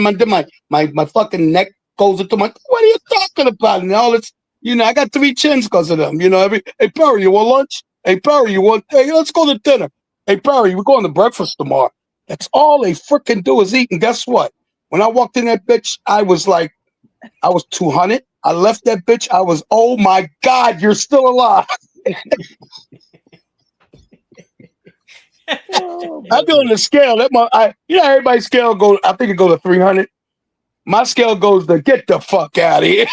my fucking neck goes into my. What are you talking about? And all it's I got 3 chins because of them. Hey Perry, you want lunch? Hey Perry, hey, let's go to dinner. Hey, Parry, we're going to breakfast tomorrow. That's all they freaking do is eat. And guess what? When I walked in that bitch, I was 200. I left that bitch. I was, oh my God, you're still alive. I go on the scale. Everybody's scale goes, I think it goes to 300. My scale goes to get the fuck out of here.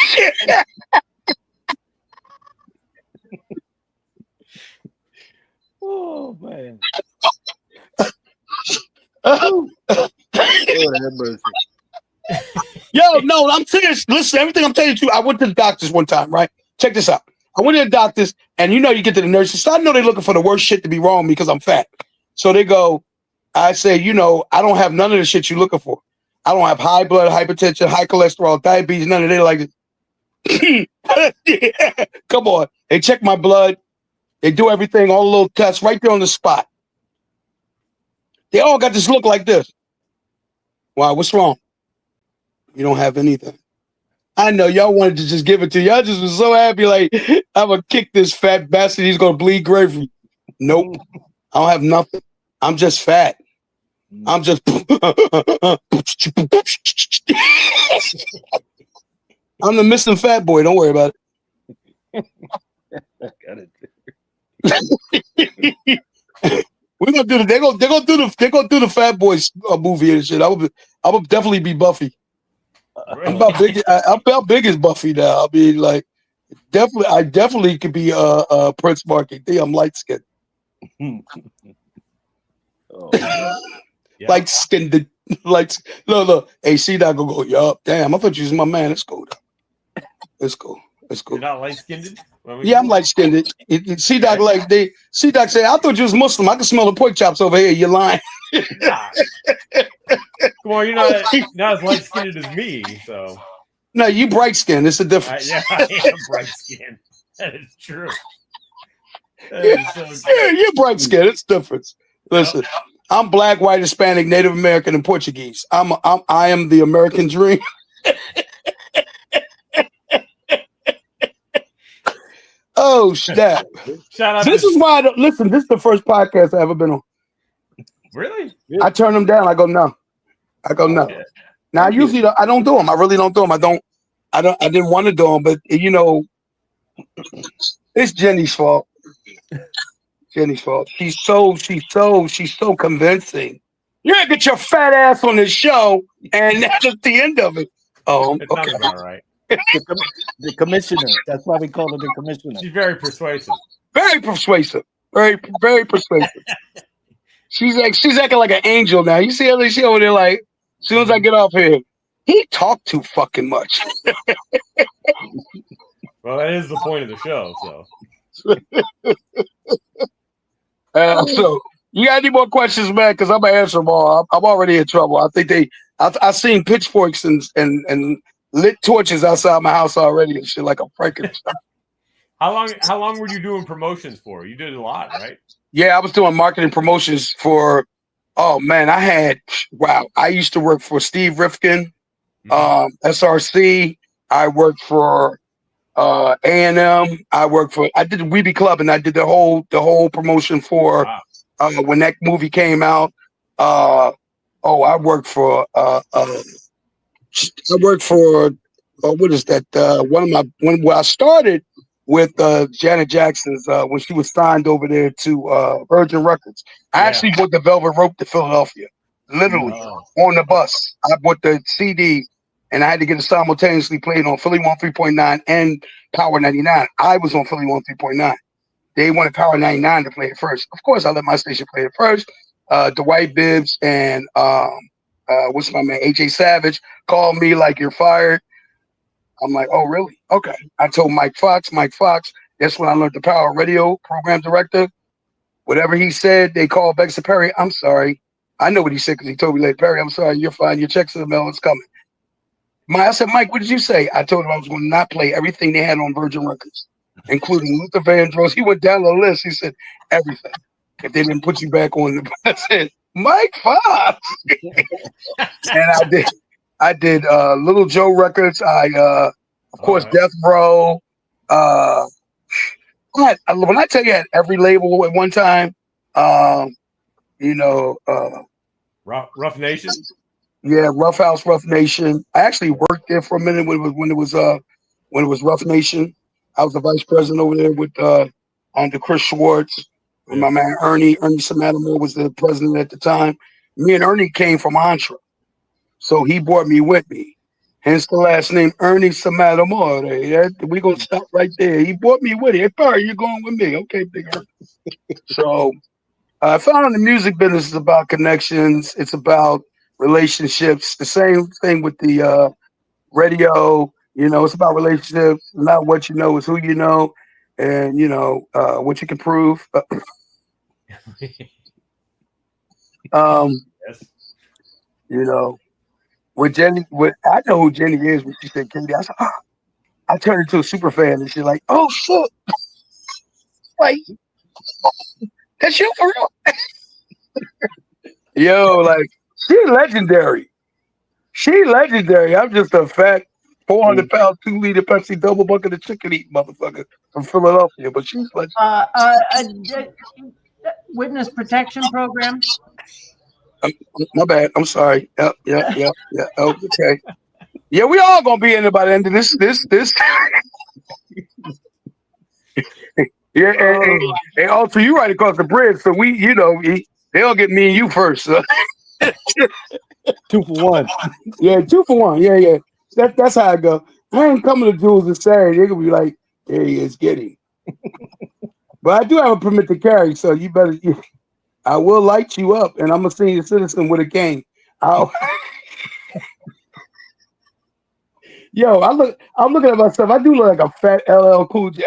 Oh man. Yo, no, I'm serious. Listen, everything I'm telling you, I went to the doctors one time, right? Check this out. I went to the doctors, and you get to the nurses. So I know they're looking for the worst shit to be wrong because I'm fat. So they go, I say, I don't have none of the shit you're looking for. I don't have high blood, hypertension, high cholesterol, diabetes, none of it. Yeah, come on. They check my blood. They do everything, all the little tests right there on the spot. They all got this look like this. Wow, what's wrong? You don't have anything. I know y'all wanted to just give it to you. Y'all just was so happy, like, I'm going to kick this fat bastard. He's going to bleed grapefruit. Nope. I don't have nothing. I'm just fat. I'm just. I'm the missing fat boy. Don't worry about it. Got it. We're gonna do the. They're gonna do the Fat Boys movie and shit. I would definitely be Buffy. I'm about big as Buffy now. I'll be like, I definitely could be Prince Marky. I'm light skinned. Oh, Light skinned. Like, look. Hey, C-Doc will go, yup. Damn, I thought you was my man. It's cool. It's cool. It's cool. You're not light-skinned? Yeah, I'm light-skinned. C-Doc, C-Doc said, I thought you was Muslim. I can smell the pork chops over here. You're lying. Nah. Come on, you're not as light-skinned as me, so. No, you bright-skinned. It's a difference. Yeah, I am bright-skinned. That is true. Yeah, you're bright-skinned. It's a difference. Listen, I'm black, white, Hispanic, Native American, and Portuguese. I am the American dream. Oh, snap. Shout out this is why, listen, this is the first podcast I've ever been on. Really? I turn them down. I go, no. Yeah. Now, usually I don't do them. I really don't do them. I didn't want to do them, but, you know, it's Jenny's fault. Jenny's fault. She's so convincing. You're going to get your fat ass on this show, and that's just the end of it. Oh, it sounds about right. The commissioner. That's why we call her the commissioner. She's very persuasive. Very persuasive. Very, very persuasive. She's acting like an angel now. You see how she over there like, as soon as I get off here, he talked too fucking much. Well, that is the point of the show, so. So you got any more questions, man? Because I'm gonna answer them all. I'm already in trouble. I think I've seen pitchforks and lit torches outside my house already and shit like I'm pranking. How long were you doing promotions for? You did a lot, right? Yeah, I was doing marketing promotions for. Oh man, I used to work for Steve Rifkin, SRC. I worked for A&M. I did the Weeby Club, and I did the whole promotion for when that movie came out. I worked for what is that? When I started with Janet Jackson's when she was signed over there to Virgin Records. I actually bought the Velvet Rope to Philadelphia, literally on the bus. I bought the CD, and I had to get it simultaneously played on Philly 103.9 and Power 99. I was on Philly 103.9. They wanted Power 99 to play it first. Of course, I let my station play it first. Dwight Bibbs and what's my man, AJ Savage called me like, you're fired. I'm like, oh, really? Okay. I told Mike Fox. That's when I learned the Power Radio program director. Whatever he said, they called back and said, Perry, I'm sorry. I know what he said because he told me later, Perry, I'm sorry. You're fine. Your check's in the mail. It's coming. I said, Mike, what did you say? I told him I was going to not play everything they had on Virgin Records, including Luther Vandross. He went down the list. He said, everything. If they didn't put you back on the I said, Mike Fox. And I did Little Joe Records. Of course, Death Row. When I tell you, I had every label at one time. Rough Nation. Yeah, Rough House, Rough Nation. I actually worked there for a minute when it was Rough Nation. I was the vice president over there with under Chris Schwartz. And my man Ernie Samadamore was the president at the time. Me and Ernie came from Antra, so he brought me with me. Hence the last name Ernie Samadamore. We're gonna stop right there. He brought me with him. Hey, Perry, you're going with me, okay, big Ernie. So I found the music business is about connections. It's about relationships. The same thing with the radio. You know, it's about relationships. Not what you know, it's who you know, and what you can prove. Yes. With Jenny, I know who Jenny is. When she said Katie, I said, I turned into a super fan, and she's like, "Oh shit, like that's you for real?" Yo, like she's legendary. I'm just a fat 400-pound 2-liter Pepsi double bucket of chicken eating motherfucker from Philadelphia, but she's legendary. Witness protection program. My bad. I'm sorry. Yeah. Oh, okay. Yeah, we all gonna be in there by the end of this. Yeah, and also you right across the bridge, so they'll get me and you first. So. 2 for 1. Yeah, 2 for 1. Yeah. That's how I go. I ain't coming to Jules this Saturday. They're gonna be like, there he is, get him. But I do have a permit to carry, so you better. I will light you up, and I'm a senior citizen with a game. Yo, I'm looking at myself. I do look like a fat LL Cool J.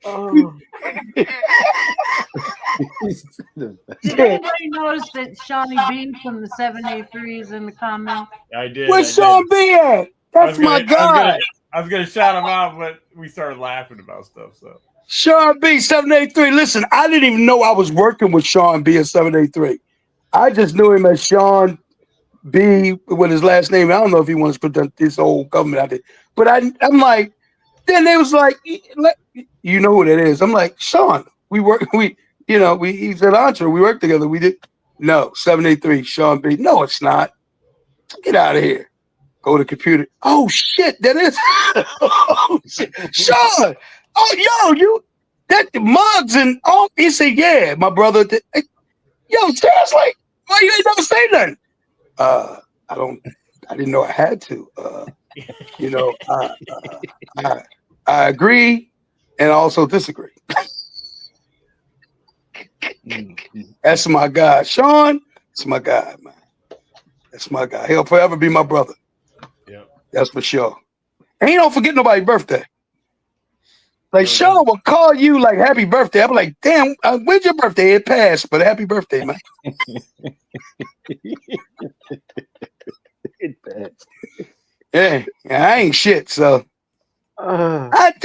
Oh. Did anybody notice that Shawnee Bean from the 783 is in the comment? I did. Where's Sean B at? That's my guy. I was gonna shout him out, but we started laughing about stuff. So Sean B 783. Listen, I didn't even know I was working with Sean B at 783. I just knew him as Sean B with his last name. I don't know if he wants to put this whole government out there, but I'm like, then they was like, you know who that is? I'm like, Sean, he's an entre. We work together. We did. No, 783, Sean B. No, it's not. Get out of here. Go to computer. Oh shit, that is. Oh, shit. Sean. Oh, yo, that mugs and he said, yeah, my brother. Yo, seriously, why you ain't never say nothing? I didn't know I had to. I agree and also disagree. That's my guy. Sean, that's my guy, man. That's my guy. He'll forever be my brother. Yeah. That's for sure. And he don't forget nobody's birthday. Like, Sean will call you like happy birthday. I'm like, damn, when's your birthday? It passed, but happy birthday, man. It passed. Yeah, I ain't shit. So I've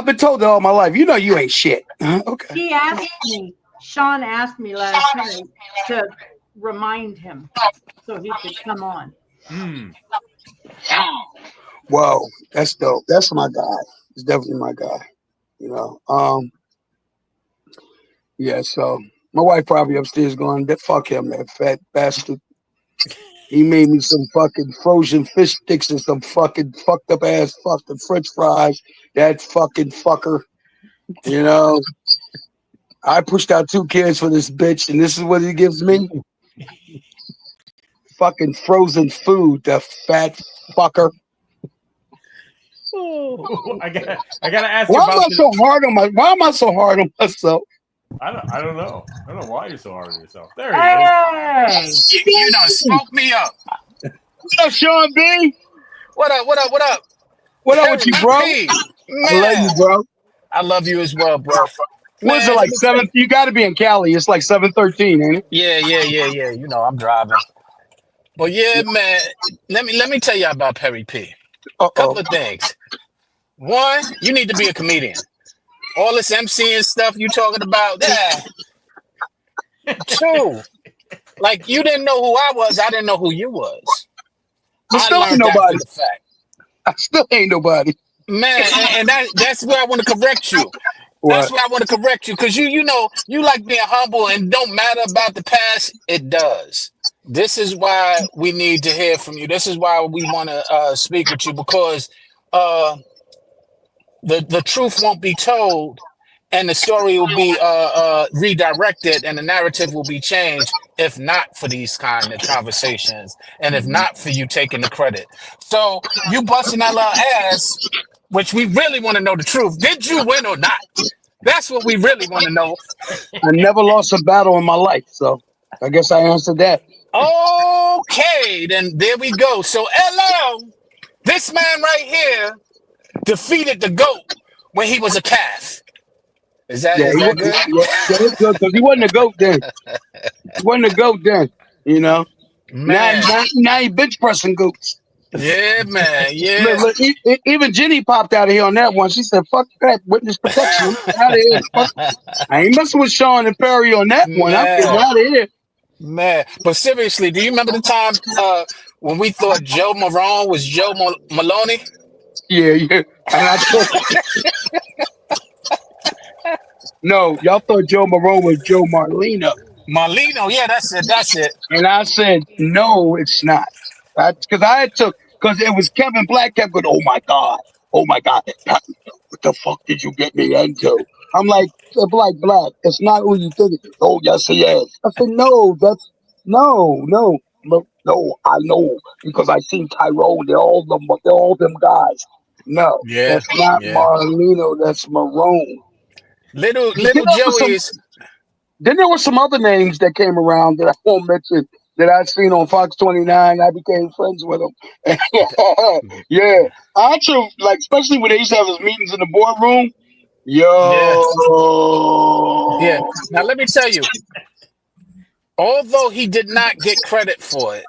been told that all my life. You know you ain't shit. Okay. Sean asked me last night to remind him so he could come on. Whoa, that's dope. That's my guy. It's definitely my guy. Yeah, so my wife probably upstairs going, fuck him, that fat bastard. He made me some fucking frozen fish sticks and some fucking fucked up ass fucking French fries. That fucking fucker. I pushed out 2 kids for this bitch, and this is what he gives me? Fucking frozen food, the fat fucker. Oh, I gotta ask Why you about am I so hard on myself? I don't know. I don't know why you're so hard on yourself. There Hey! You done smoke me up. What up, Sean B? What up? What up with you, bro? Hey, I love you, bro. I love you as well, bro. What is it, like 7? You got to be in Cali. It's like 7:13, ain't it? Yeah. I'm driving. But yeah, man. Let me tell you about Parry P. Couple of things. One, you need to be a comedian. All this MCing stuff you talking about, yeah. 2, like you didn't know who I was, I didn't know who you was. I still ain't nobody. I still ain't nobody. Man, and that's where I want to correct you. That's where I want to correct you, because you like being humble and don't matter about the past. It does. This is why we need to hear from you. This is why we want to speak with you, because the truth won't be told, and the story will be redirected, and the narrative will be changed if not for these kind of conversations, and if not for you taking the credit. So you busting that little ass, which we really want to know the truth. Did you win or not? That's what we really want to know. I never lost a battle in my life, so I guess I answered that. Okay, then there we go. So LL, this man right here defeated the GOAT when he was a calf. Is that good? Yeah, it's good, because he wasn't a GOAT then. He wasn't a GOAT then, Man. Now he bench pressing goats. Yeah, man. Yeah. Look, even Jenny popped out of here on that one. She said, fuck that, witness protection. Out of here. I ain't messing with Sean and Perry on that one. I'm getting out of here. Man, but seriously, do you remember the time when we thought Joe Marone was Joe Maloney? Yeah. And I thought, no, y'all thought Joe Marone was Joe Marlino. Marlino, yeah, that's it. And I said, no, it's not. Because it was Kevin Black kept going, oh my God, what the fuck did you get me into? I'm like, Black, it's not who you think. Oh, yes, he is. I said, no, no, I know, because I seen Tyrone, they're all them guys. No, that's not Marlino, that's Marone. Little Joey is Then there were some other names that came around that I won't mention that I'd seen on Fox 29. I became friends with them. Yeah. Actually, like, especially when they used to have his meetings in the boardroom. Yeah. Yeah. Yo. Now let me tell you, although he did not get credit for it,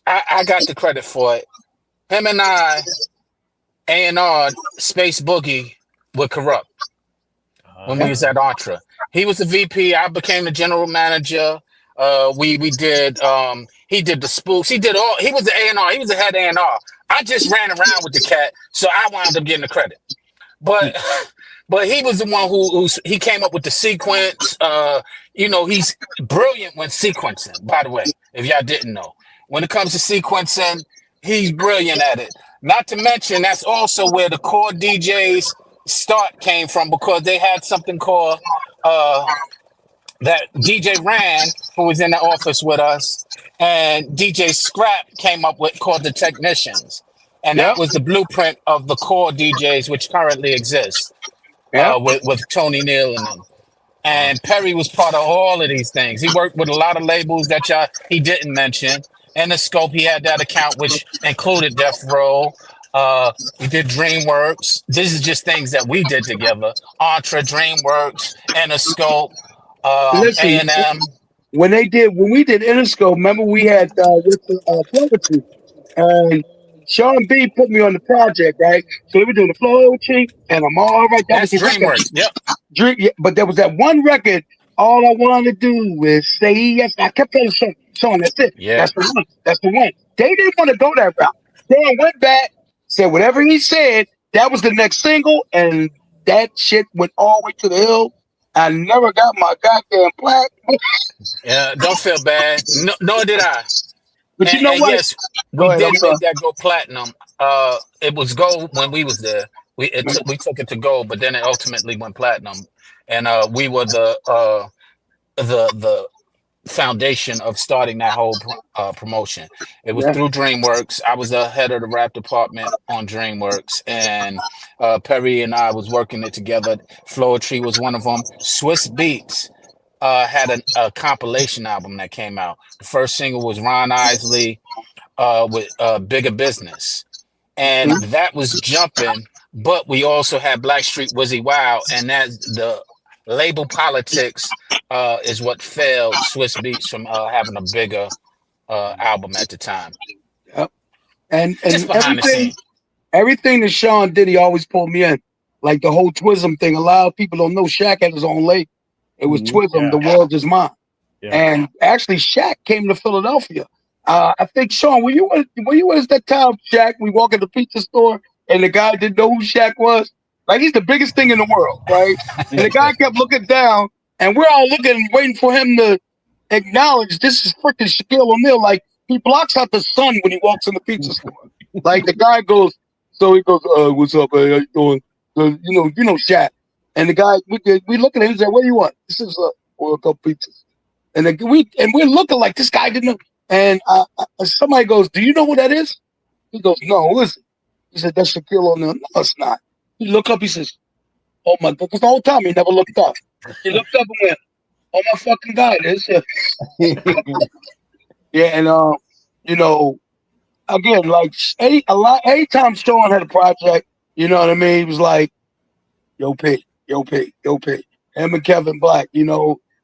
I got the credit for it. Him and I, A&R, Space Boogie, were corrupt when we was at Entra. He was the VP. I became the general manager. We did. He did the spooks. He did all. He was the A&R. He was the head A&R. I just ran around with the cat, so I wound up getting the credit. But he was the one who he came up with the sequence. He's brilliant when sequencing. By the way, if y'all didn't know, when it comes to sequencing, he's brilliant at it. Not to mention, that's also where the core DJs start came from, because they had something called that DJ Ran, who was in the office with us, and DJ Scrap came up with, called the Technicians. And that was the blueprint of the core DJs, which currently exists with Tony Neal and them. And Perry was part of all of these things. He worked with a lot of labels that he didn't mention. In the scope, he had that account, which included Death Row. We did DreamWorks. This is just things that we did together. Entra, DreamWorks, Interscope, A&M. When we did Interscope, remember we had with Floetry, and Sean B put me on the project, right? So we were doing the Floetry, and I'm all right. That's DreamWorks. Yep. But there was that one record. All I want to do is say yes. I kept telling Sean, that's it. Yeah. That's the one. That's the one. They didn't want to go that route. Sean went back, said whatever he said. That was the next single, and that shit went all the way to the hill. I never got my goddamn plaque. Yeah, don't feel bad. No, nor did I. But you know what? Yes, we did make that go platinum. It was gold when we was there. We took it to gold, but then it ultimately went platinum. And we were the foundation of starting that whole promotion. It was through DreamWorks. I was the head of the rap department on DreamWorks, and Perry and I was working it together. Floetry was one of them. Swiss Beats had a compilation album that came out. The first single was Ron Isley with Bigger Business, and that was jumping. But we also had Blackstreet Wizzy Wow, and that's the label politics is what failed Swiss Beats from having a bigger album at the time. Yep. And everything that Sean did, he always pulled me in. Like the whole Twism thing. A lot of people don't know Shaq had his own label. It was Twism, The World Is Mine. Yeah. And actually, Shaq came to Philadelphia. I think, Sean, were you with us that time, Shaq? We walk in the pizza store and the guy didn't know who Shaq was. Like, he's the biggest thing in the world, right? And the guy kept looking down, and we're all looking, waiting for him to acknowledge this is freaking Shaquille O'Neal. Like, he blocks out the sun when he walks in the pizza store. Like, the guy goes, what's up, man? How you doing? You know Shaq. And the guy, we look at him and say, what do you want? This is World Cup pizzas. And we're looking like this guy didn't know. And somebody goes, do you know who that is? He goes, no, who is it? He said, that's Shaquille O'Neal. No, it's not. He looked up, he says, oh my God, because the whole time he never looked up. He looked up and went, oh my fucking God, it is. Yeah, and again, like anytime Sean had a project, you know what I mean? He was like, yo P. Him and Kevin Black, and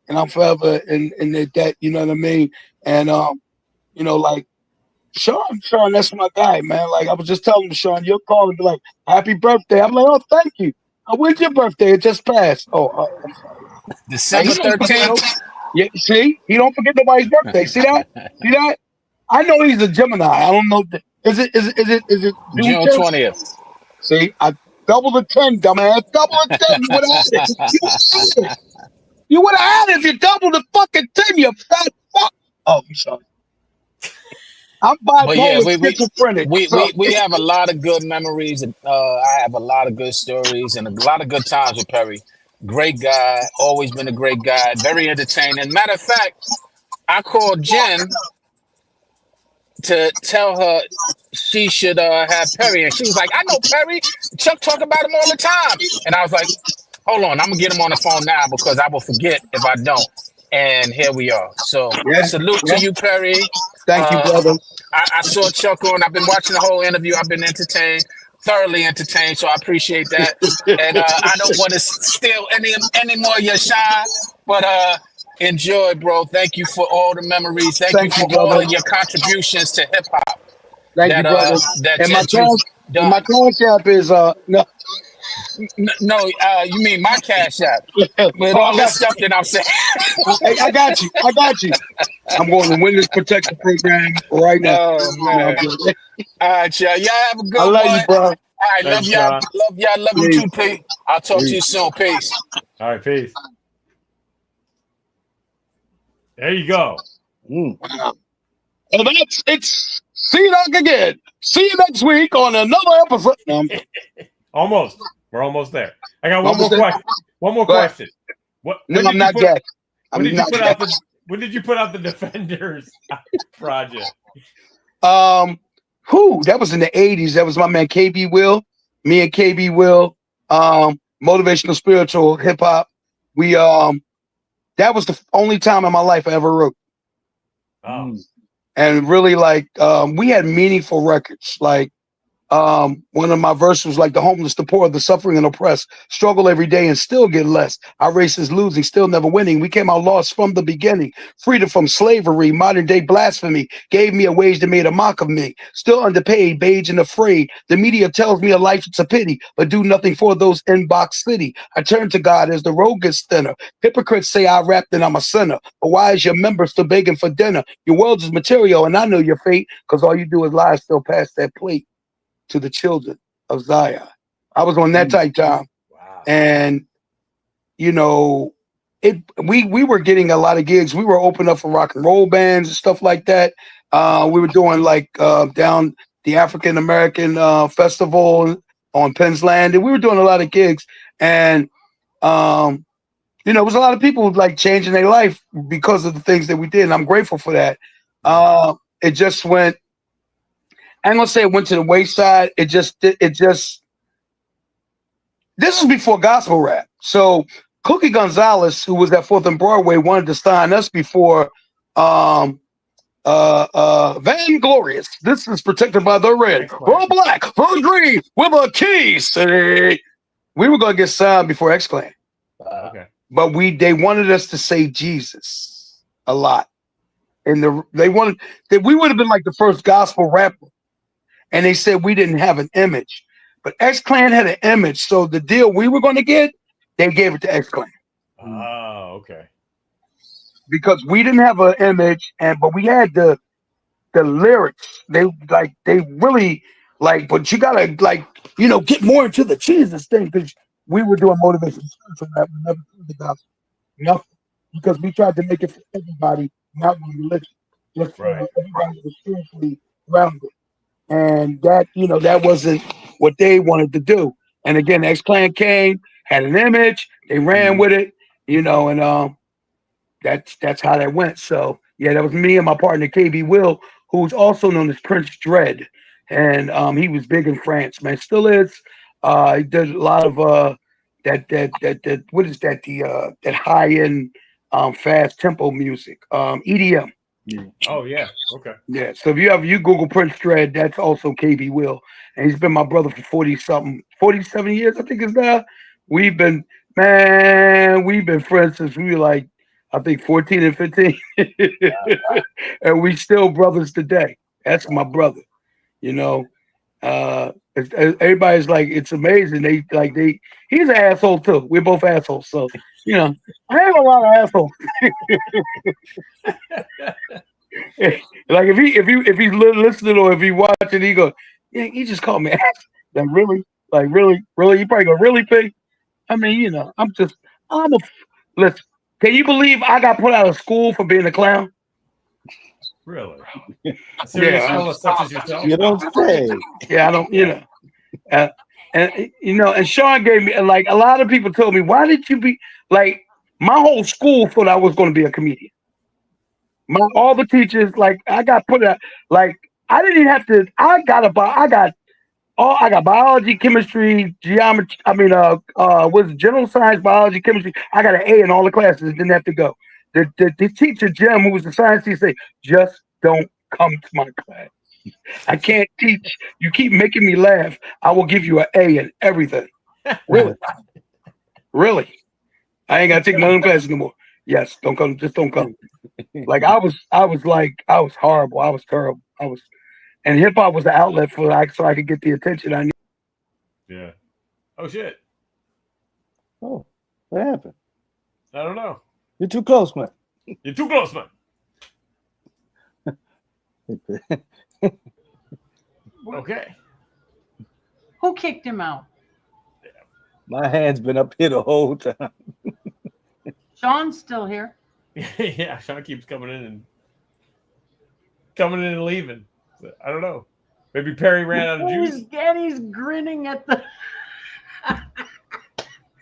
I'm forever in that, you know what I mean? And like Sean, that's my guy, man. Like I was just telling him, Sean, you'll call and be like, happy birthday. I'm like, oh, thank you. When's your birthday? It just passed. Oh, I'm sorry. December 13th. Yeah, see? He don't forget nobody's birthday. See that? See that? I know he's a Gemini. I don't know. Is it June 20th? See, I double the 10, dumbass. Double the 10. You would have had it. You would have had it if you doubled the fucking 10, you fat fuck. Oh, I'm sorry. I'm bipolar schizophrenic. We have a lot of good memories. I have a lot of good stories and a lot of good times with Perry. Great guy, always been a great guy, very entertaining. Matter of fact, I called Jen to tell her she should have Perry, and she was like, I know Perry. Chuck talk about him all the time. And I was like, hold on, I'm gonna get him on the phone now because I will forget if I don't. and here we are. So Yeah, salute to you, Perry. Thank you, Uh, brother. I saw Chuck on. I've been watching the whole interview. I've been entertained, thoroughly entertained. So I appreciate that. And I don't want to steal any more of your shine, but enjoy, bro. Thank you for all the memories. Thank you Thank you, for all brother. of your contributions to hip hop Thank you, brother. that And my you've done. cash app is no. No, you mean my cash app with Oh, all this stuff that I'm saying. I got you. I got you. I'm going to Witness Protection Program right now. Oh man! All right, y'all. Y'all have a good I love one. you, bro. All right, Thanks, love y'all. Sean. Love y'all. Love you Peace. too, Pete. I'll talk to you soon. Peace. All right, peace. There you go. And it's see you back again. See you next week on another episode. Almost. We're almost there. I got one more Almost there? question. One more Go ahead. question. What? No, when I'm did not you put- yet. When I'm did you not put yet. out the? When did you put out the Defenders project? That was in the 80s. That was my man KB Will. Me and KB Will. Motivational spiritual hip hop. We that was the only time in my life I ever wrote. Oh, And really we had meaningful records. Like one of my verses was like the homeless, the poor, the suffering and oppressed struggle every day and still get less. Our race is losing, still never winning. We came out lost from the beginning. Freedom from slavery, modern day blasphemy gave me a wage that made a mock of me. Still underpaid, beige and afraid. The media tells me a life it's a pity, but do nothing for those in Box City. I turn to God as the road gets thinner. Hypocrites say I rap and I'm a sinner, but why is your member still begging for dinner? Your world is material and I know your fate, because all you do is lie still past that plate to the children of Zion. I was on that type time. wow. And we were getting a lot of gigs. We were opening up for rock and roll bands and stuff like that. We were doing down the African American festival on Penn's Land, and we were doing a lot of gigs. And it was a lot of people like changing their life because of the things that we did, and I'm grateful for that. It just went. I ain't gonna say it went to the wayside. This was before gospel rap. So Cookie Gonzalez, who was at 4th and Broadway, wanted to sign us before Vainglorious. This is protected by the red, for black, for green, with a key. Say, we were gonna get signed before X-Clan. Okay. But they wanted us to say Jesus a lot. And they wanted that we would have been like the first gospel rapper. And they said we didn't have an image, but X-Clan had an image. So the deal we were going to get, they gave it to X-Clan. Oh, okay. Because we didn't have an image, but we had the lyrics. They really but you gotta get more into the Jesus thing, because we were doing motivation spiritual rap. We never did the gospel, nothing, because we tried to make it for everybody, not one religion, just for everybody was spiritually grounded. And that wasn't what they wanted to do. And again, X-Clan came, had an image, they ran with it, and that's how that went. So yeah, that was me and my partner KB Will, who's also known as Prince Dread. And he was big in France, man. Still is. He did a lot of that what is that? That high end fast tempo music. EDM. Oh yeah. Okay. Yeah. So if you Google Prince Dread, that's also KB Will. And he's been my brother for 47 years, I think it's now. We've been friends since we were like, I think 14 and 15. And we still brothers today. That's my brother. Everybody's like, it's amazing. He's an asshole too. We're both assholes. So, I have a lot of assholes. Like if he's listening or if he watching, he go, yeah, he just called me ass. Really? Really? You probably go, really, P? I mean, listen, can you believe I got put out of school for being a clown? Really? Serious fellas such as yourself? You don't say. Yeah, I don't, and Sean gave me, like, a lot of people told me, why did you be, like, my whole school thought I was going to be a comedian. All the teachers, like, I got put out, like, I didn't even have to, I got biology, chemistry, geometry, general science, biology, chemistry. I got an A in all the classes, didn't have to go. the teacher, Jim, who was the science teacher, say, just don't come to my class. I can't teach. You keep making me laugh. I will give you an A in everything. Really? Really? I ain't got to take my own classes no more. Yes, don't come. Just don't come. Like I was horrible. I was terrible. And hip hop was the outlet for so I could get the attention I need. Yeah. Oh shit. Oh, what happened? I don't know. You're too close, man. You're too close, man. Okay. Who kicked him out? My hand's been up here the whole time. Sean's still here. Yeah, Sean keeps coming in and leaving. I don't know. Maybe Perry ran out of juice. And he's grinning at the.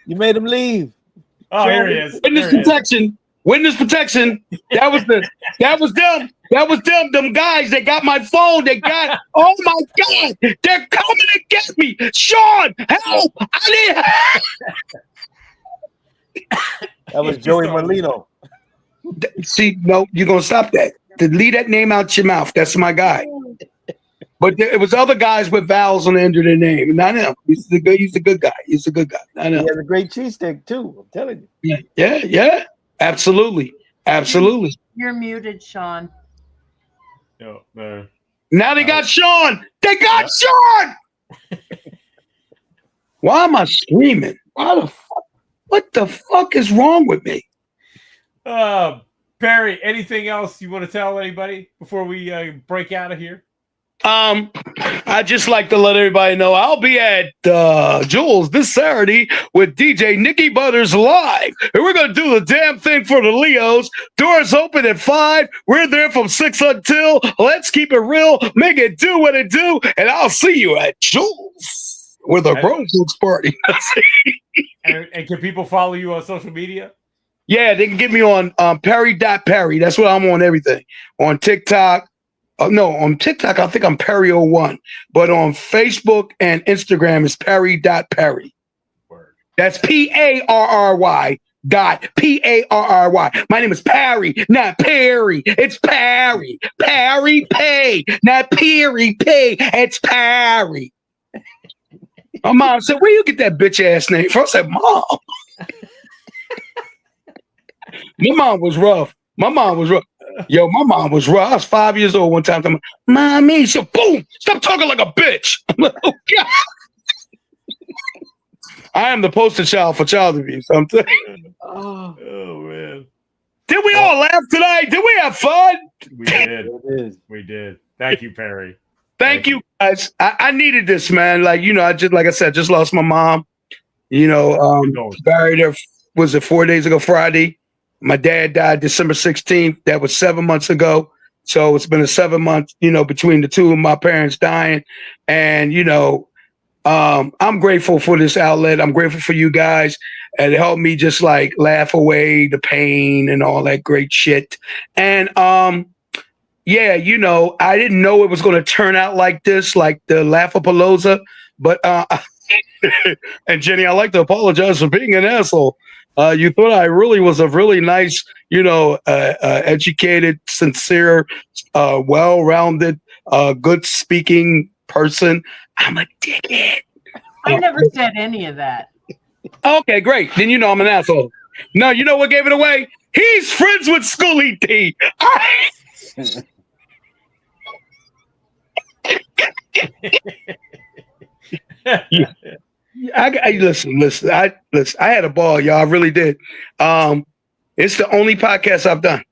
You made him leave. Oh, here he is. Witness protection. Witness protection. That was them. That was them. Them guys. They got my phone. They got. Oh my God! They're coming to get me. Sean, help! I need. That was Joey Molino. See, no, you're gonna stop that. To leave that name out your mouth. That's my guy. But it was other guys with vowels on the end of their name. Not him. He's a good guy. He's a good guy. Not him. He has a great cheesesteak too. I'm telling you. Yeah. Absolutely. You're muted, Sean. No, Now they got Sean. They got Sean. Why am I screaming? What the fuck is wrong with me? Perry, anything else you want to tell anybody before we break out of here? I just like to let everybody know I'll be at Jules this Saturday with DJ Nicky Butters live, and we're gonna do the damn thing for the Leos. Doors open at 5. We're there from 6 until. Let's keep it real, make it do what it do, and I'll see you at Jules with a grown folks party. and can people follow you on social media? Yeah, they can get me on Parry.Parry. That's what I'm on everything. On TikTok. No, on TikTok, I think I'm Parry01. But on Facebook and Instagram is Parry.Parry. That's Parry. Parry. My name is Parry, not Perry. It's Parry. Parry P. Not Parry P. It's Parry. My mom said, where you get that bitch ass name from? I said, Mom. My mom was rough. Yo, my mom was rough. I was 5 years old one time. I'm like, Mommy, she said, boom, stop talking like a bitch. I'm like, oh, God. I am the poster child for child abuse. I'm telling you. Oh, man. Did we all laugh tonight? Did we have fun? We did. Thank you, Perry. Thank you, guys. I needed this, man. Like I said, just lost my mom. Buried her, was it 4 days ago, Friday? My dad died December 16th. That was 7 months ago. So it's been a 7 month, between the two of my parents dying. And, I'm grateful for this outlet. I'm grateful for you guys. And it helped me just like laugh away the pain and all that great shit. And, I didn't know it was going to turn out like this, like the Laughapalooza. But, and Jenny, I'd like to apologize for being an asshole. You thought I really was a really nice, educated, sincere, well-rounded, good speaking person. I'm a dickhead. I never said any of that. Okay, great. Then I'm an asshole. No, you know what gave it away? He's friends with Schoolie D. Yeah. Listen. I had a ball, y'all. I really did. It's the only podcast I've done.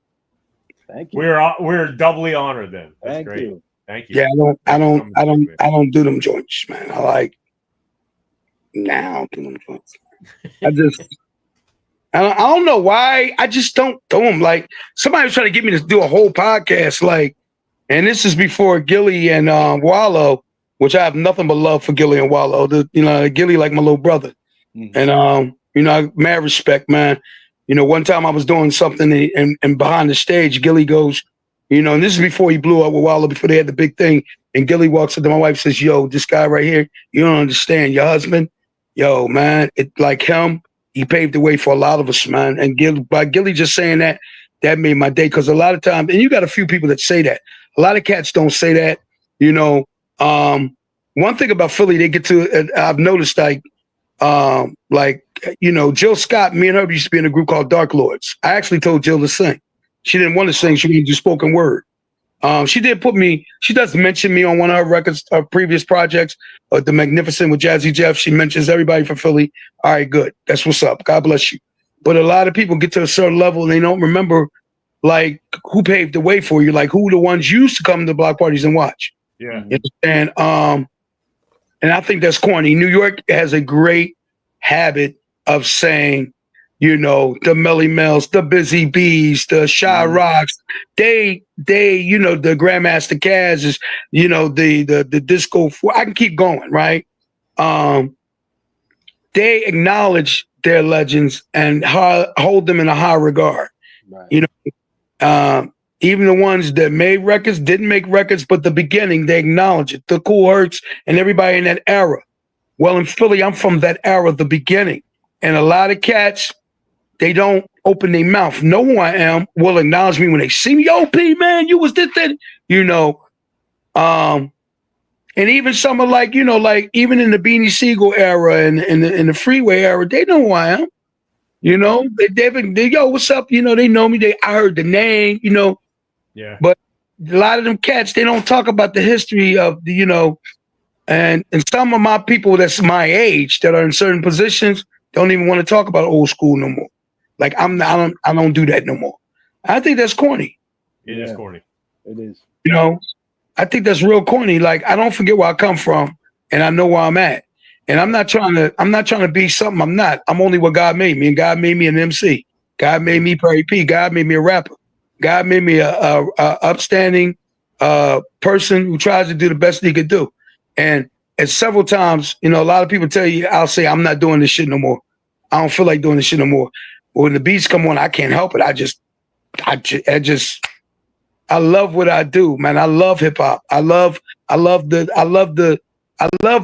Thank you. We're doubly honored then. That's Thank great. you. Thank you. Yeah, I don't do them joints, man. I don't do them joints. I don't know why. I just don't do them. Like somebody was trying to get me to do a whole podcast, and this is before Gilly and Wallow, which I have nothing but love for Gilly and Wallow. Gilly like my little brother. Mm-hmm. And mad respect, man. One time I was doing something and behind the stage, Gilly goes, and this is before he blew up with Wallow, before they had the big thing. And Gilly walks up to my wife and says, yo, this guy right here, you don't understand. Your husband, yo, man, it like him, he paved the way for a lot of us, man. And by Gilly just saying that, that made my day. Because a lot of times, and you got a few people that say that. A lot of cats don't say that. You know, one thing about Philly, they get to. I've noticed you know, Jill Scott. Me and her used to be in a group called Dark Lords. I actually told Jill to sing. She didn't want to sing. She wanted to do spoken word. She did put me. She does mention me on one of her records, her previous projects, The Magnificent with Jazzy Jeff. She mentions everybody from Philly. All right, good. That's what's up. God bless you. But a lot of people get to a certain level and they don't remember, like, who paved the way for you, like who the ones used to come to block parties and watch. Yeah. And I think that's corny. New York has a great habit of saying, you know, the Melly Mel's, the Busy Bees, the Shy Rocks, they, you know, the Grandmaster Caz is, you know, the Disco. I can keep going, right? They acknowledge their legends and hold them in a high regard. Right. You know, even the ones that made records, didn't make records, but the beginning, they acknowledge it. The Cool Hercs and everybody in that era. Well, in Philly, I'm from that era, the beginning. And a lot of cats, they don't open their mouth. Know who I am, will acknowledge me when they see me. Yo, P, man, you was this, that, you know. And even some are like, you know, like even in the Beanie Siegel era and in the Freeway era, they know who I am. You know, they yo, what's up? You know, they know me. I heard the name, you know. Yeah. But a lot of them cats, they don't talk about the history of the, you know, and some of my people that's my age that are in certain positions don't even want to talk about old school no more. Like I don't do that no more. I think that's corny. It is corny. It is. You know, I think that's real corny. Like I don't forget where I come from, and I know where I'm at. And I'm not trying to be something I'm not. I'm only what God made me, and God made me an MC. God made me Parry P. God made me a rapper. God made me a upstanding person who tries to do the best he could do. And several times, you know, a lot of people tell you, I'll say, I'm not doing this shit no more. I don't feel like doing this shit no more. But when the beats come on, I can't help it. I love what I do, man. I love hip hop. I love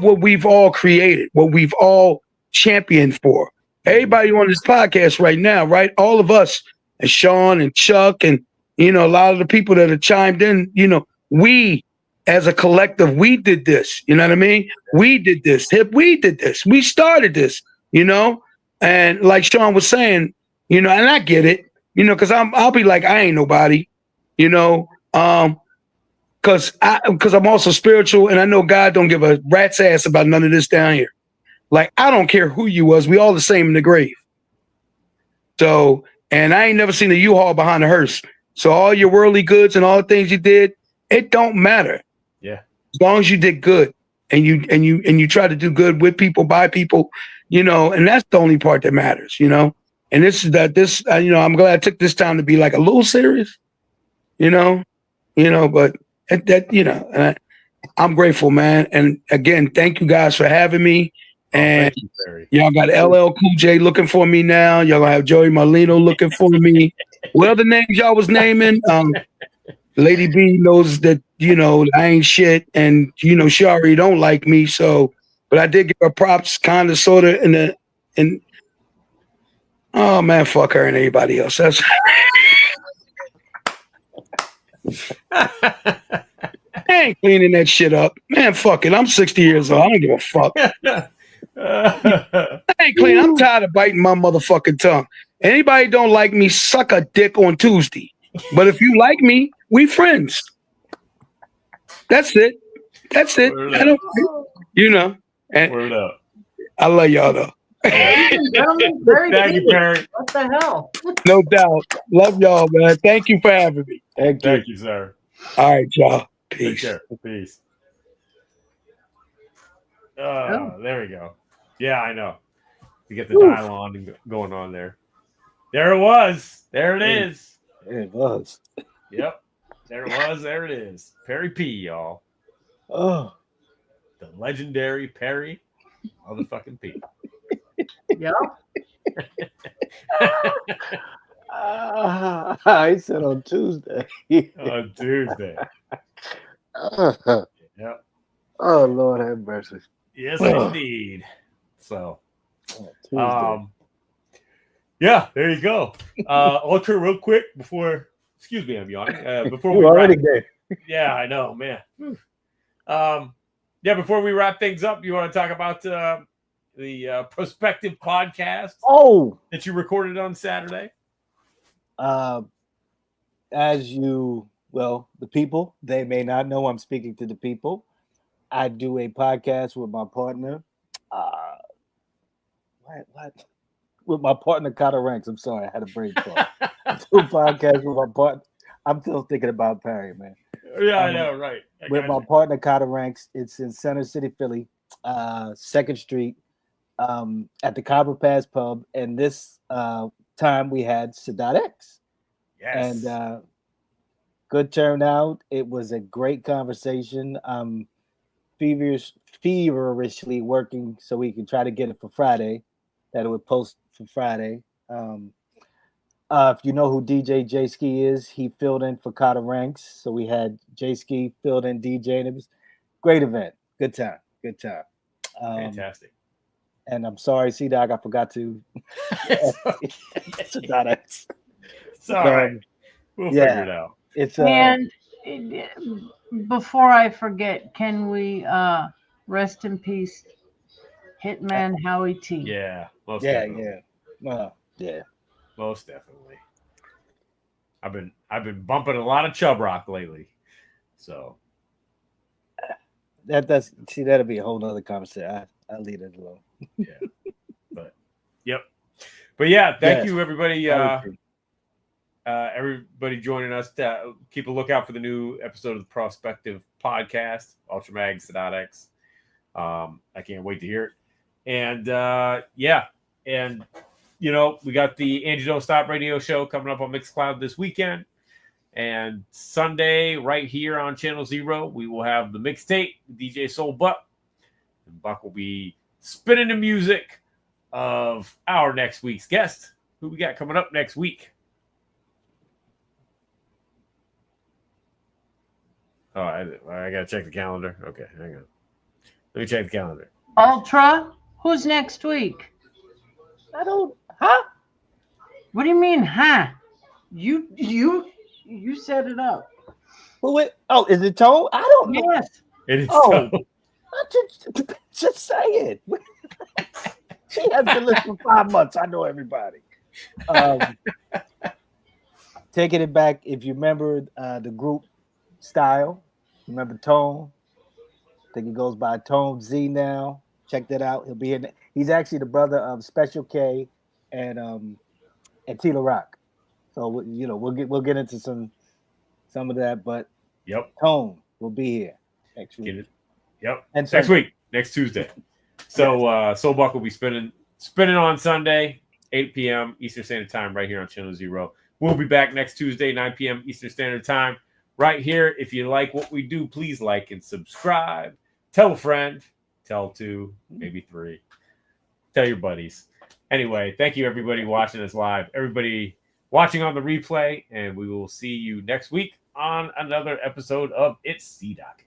what we've all created, what we've all championed for. Everybody on this podcast right now, right? All of us, and Sean and Chuck, and you know, a lot of the people that have chimed in, you know, we as a collective, we did this. You know what I mean? We did this. We did this. We started this. You know, and like Sean was saying, you know, and I get it. You know, because I'll be like, I ain't nobody. You know, because I'm also spiritual, and I know God don't give a rat's ass about none of this down here. Like I don't care who you was, we all the same in the grave. So, and I ain't never seen a U-Haul behind a hearse. So all your worldly goods and all the things you did, it don't matter. Yeah. As long as you did good and you try to do good with people, by people, you know, and that's the only part that matters, you know. And this, you know, I'm glad I took this time to be like a little serious, you know, but that, you know, I'm grateful, man. And again, thank you guys for having me. And y'all got LL Cool J looking for me now. Y'all gonna have Joey Marlino looking for me. What other names y'all was naming? Lady B knows that, you know, I ain't shit, and you know she already don't like me. So, but I did give her props, kind of, sort of, and oh man, fuck her and everybody else. That's I ain't cleaning that shit up, man. Fuck it. I'm 60 years old. I don't give a fuck. I ain't clean. I'm tired of biting my motherfucking tongue. Anybody don't like me, suck a dick on Tuesday. But if you like me, we friends. That's it. That's it. I don't, you know. And word up. I love y'all though. Thank you, Parry. What the hell? No doubt. Love y'all, man. Thank you for having me. Thank you, sir. All right, y'all. Peace. Take care. Peace. There we go. Yeah, I know. You get the dial on going on there. There it was. There it is. There it was. Yep. There it was. There it is. Parry P, y'all. Oh. The legendary Parry motherfucking P. Yep. I said on Tuesday. On Tuesday. Yep. Oh, Lord have mercy. Yes, indeed. So, Yeah, there you go. Ultra, real quick before. Excuse me, I'm yawning. Before You we already wrap, did. yeah, I know, man. Yeah, before we wrap things up, you want to talk about the prospective podcast that you recorded on Saturday? As you, well, the people, they may not know I'm speaking to the people. I do a podcast with my partner. What? With my partner, Carter Ranks. I'm sorry, I had a brain fart. I do a podcast with my partner. I'm still thinking about Parry, man. Yeah, I know, right. With my partner, Carter Ranks. It's in Center City, Philly, 2nd Street, at the Cobble Pass Pub. And this time we had Sadat X. Yes. And good turnout. It was a great conversation. I'm feverishly working so we can try to get it for Friday. That it would post for Friday. If you know who DJ J Ski is, he filled in for Carter Ranks. So we had J Ski filled in DJ, and it was a great event. Good time. Fantastic. And I'm sorry, C-Dog, I forgot to. It's all right. We'll figure it out. It's And before I forget, can we rest in peace, Hitman Howie T? Yeah, most definitely. Yeah. Most definitely. I've been bumping a lot of Chub Rock lately, so that'll be a whole nother conversation. I'll leave it alone. Yeah, but yeah, thank you everybody. Everybody joining us. To keep a lookout for the new episode of the Prospective Podcast, Ultra Mag Sadat X. I can't wait to hear it. And and we got the Angie Don't Stop radio show coming up on Mixcloud this weekend. And Sunday, right here on Channel Zero, we will have the mixtape, DJ Soul Buck. And Buck will be spinning the music of our next week's guest. Who we got coming up next week? Oh, I got to check the calendar. Okay, hang on. Let me check the calendar. Ultra? Who's next week? Huh? What do you mean, huh? You set it up. Oh, is it Tone? I don't know. Yes. It is. Oh, just say it. She has been listening for 5 months. I know everybody. Taking it back, if you remember the group Style, remember Tone? I think he goes by Tone Z now. Check that out. He'll be in. He's actually the brother of Special K and Tila Rock. So we'll get into some of that, but Tone will be here next week. And next week, next Tuesday. So Soul Buck will be spinning on Sunday, 8 p.m. Eastern Standard Time, right here on Channel Zero. We'll be back next Tuesday, 9 p.m. Eastern Standard Time, right here. If you like what we do, please like and subscribe. Tell a friend. Tell 2, maybe 3. Tell your buddies. Anyway, thank you, everybody watching us live. Everybody watching on the replay, and we will see you next week on another episode of It's C-Doc.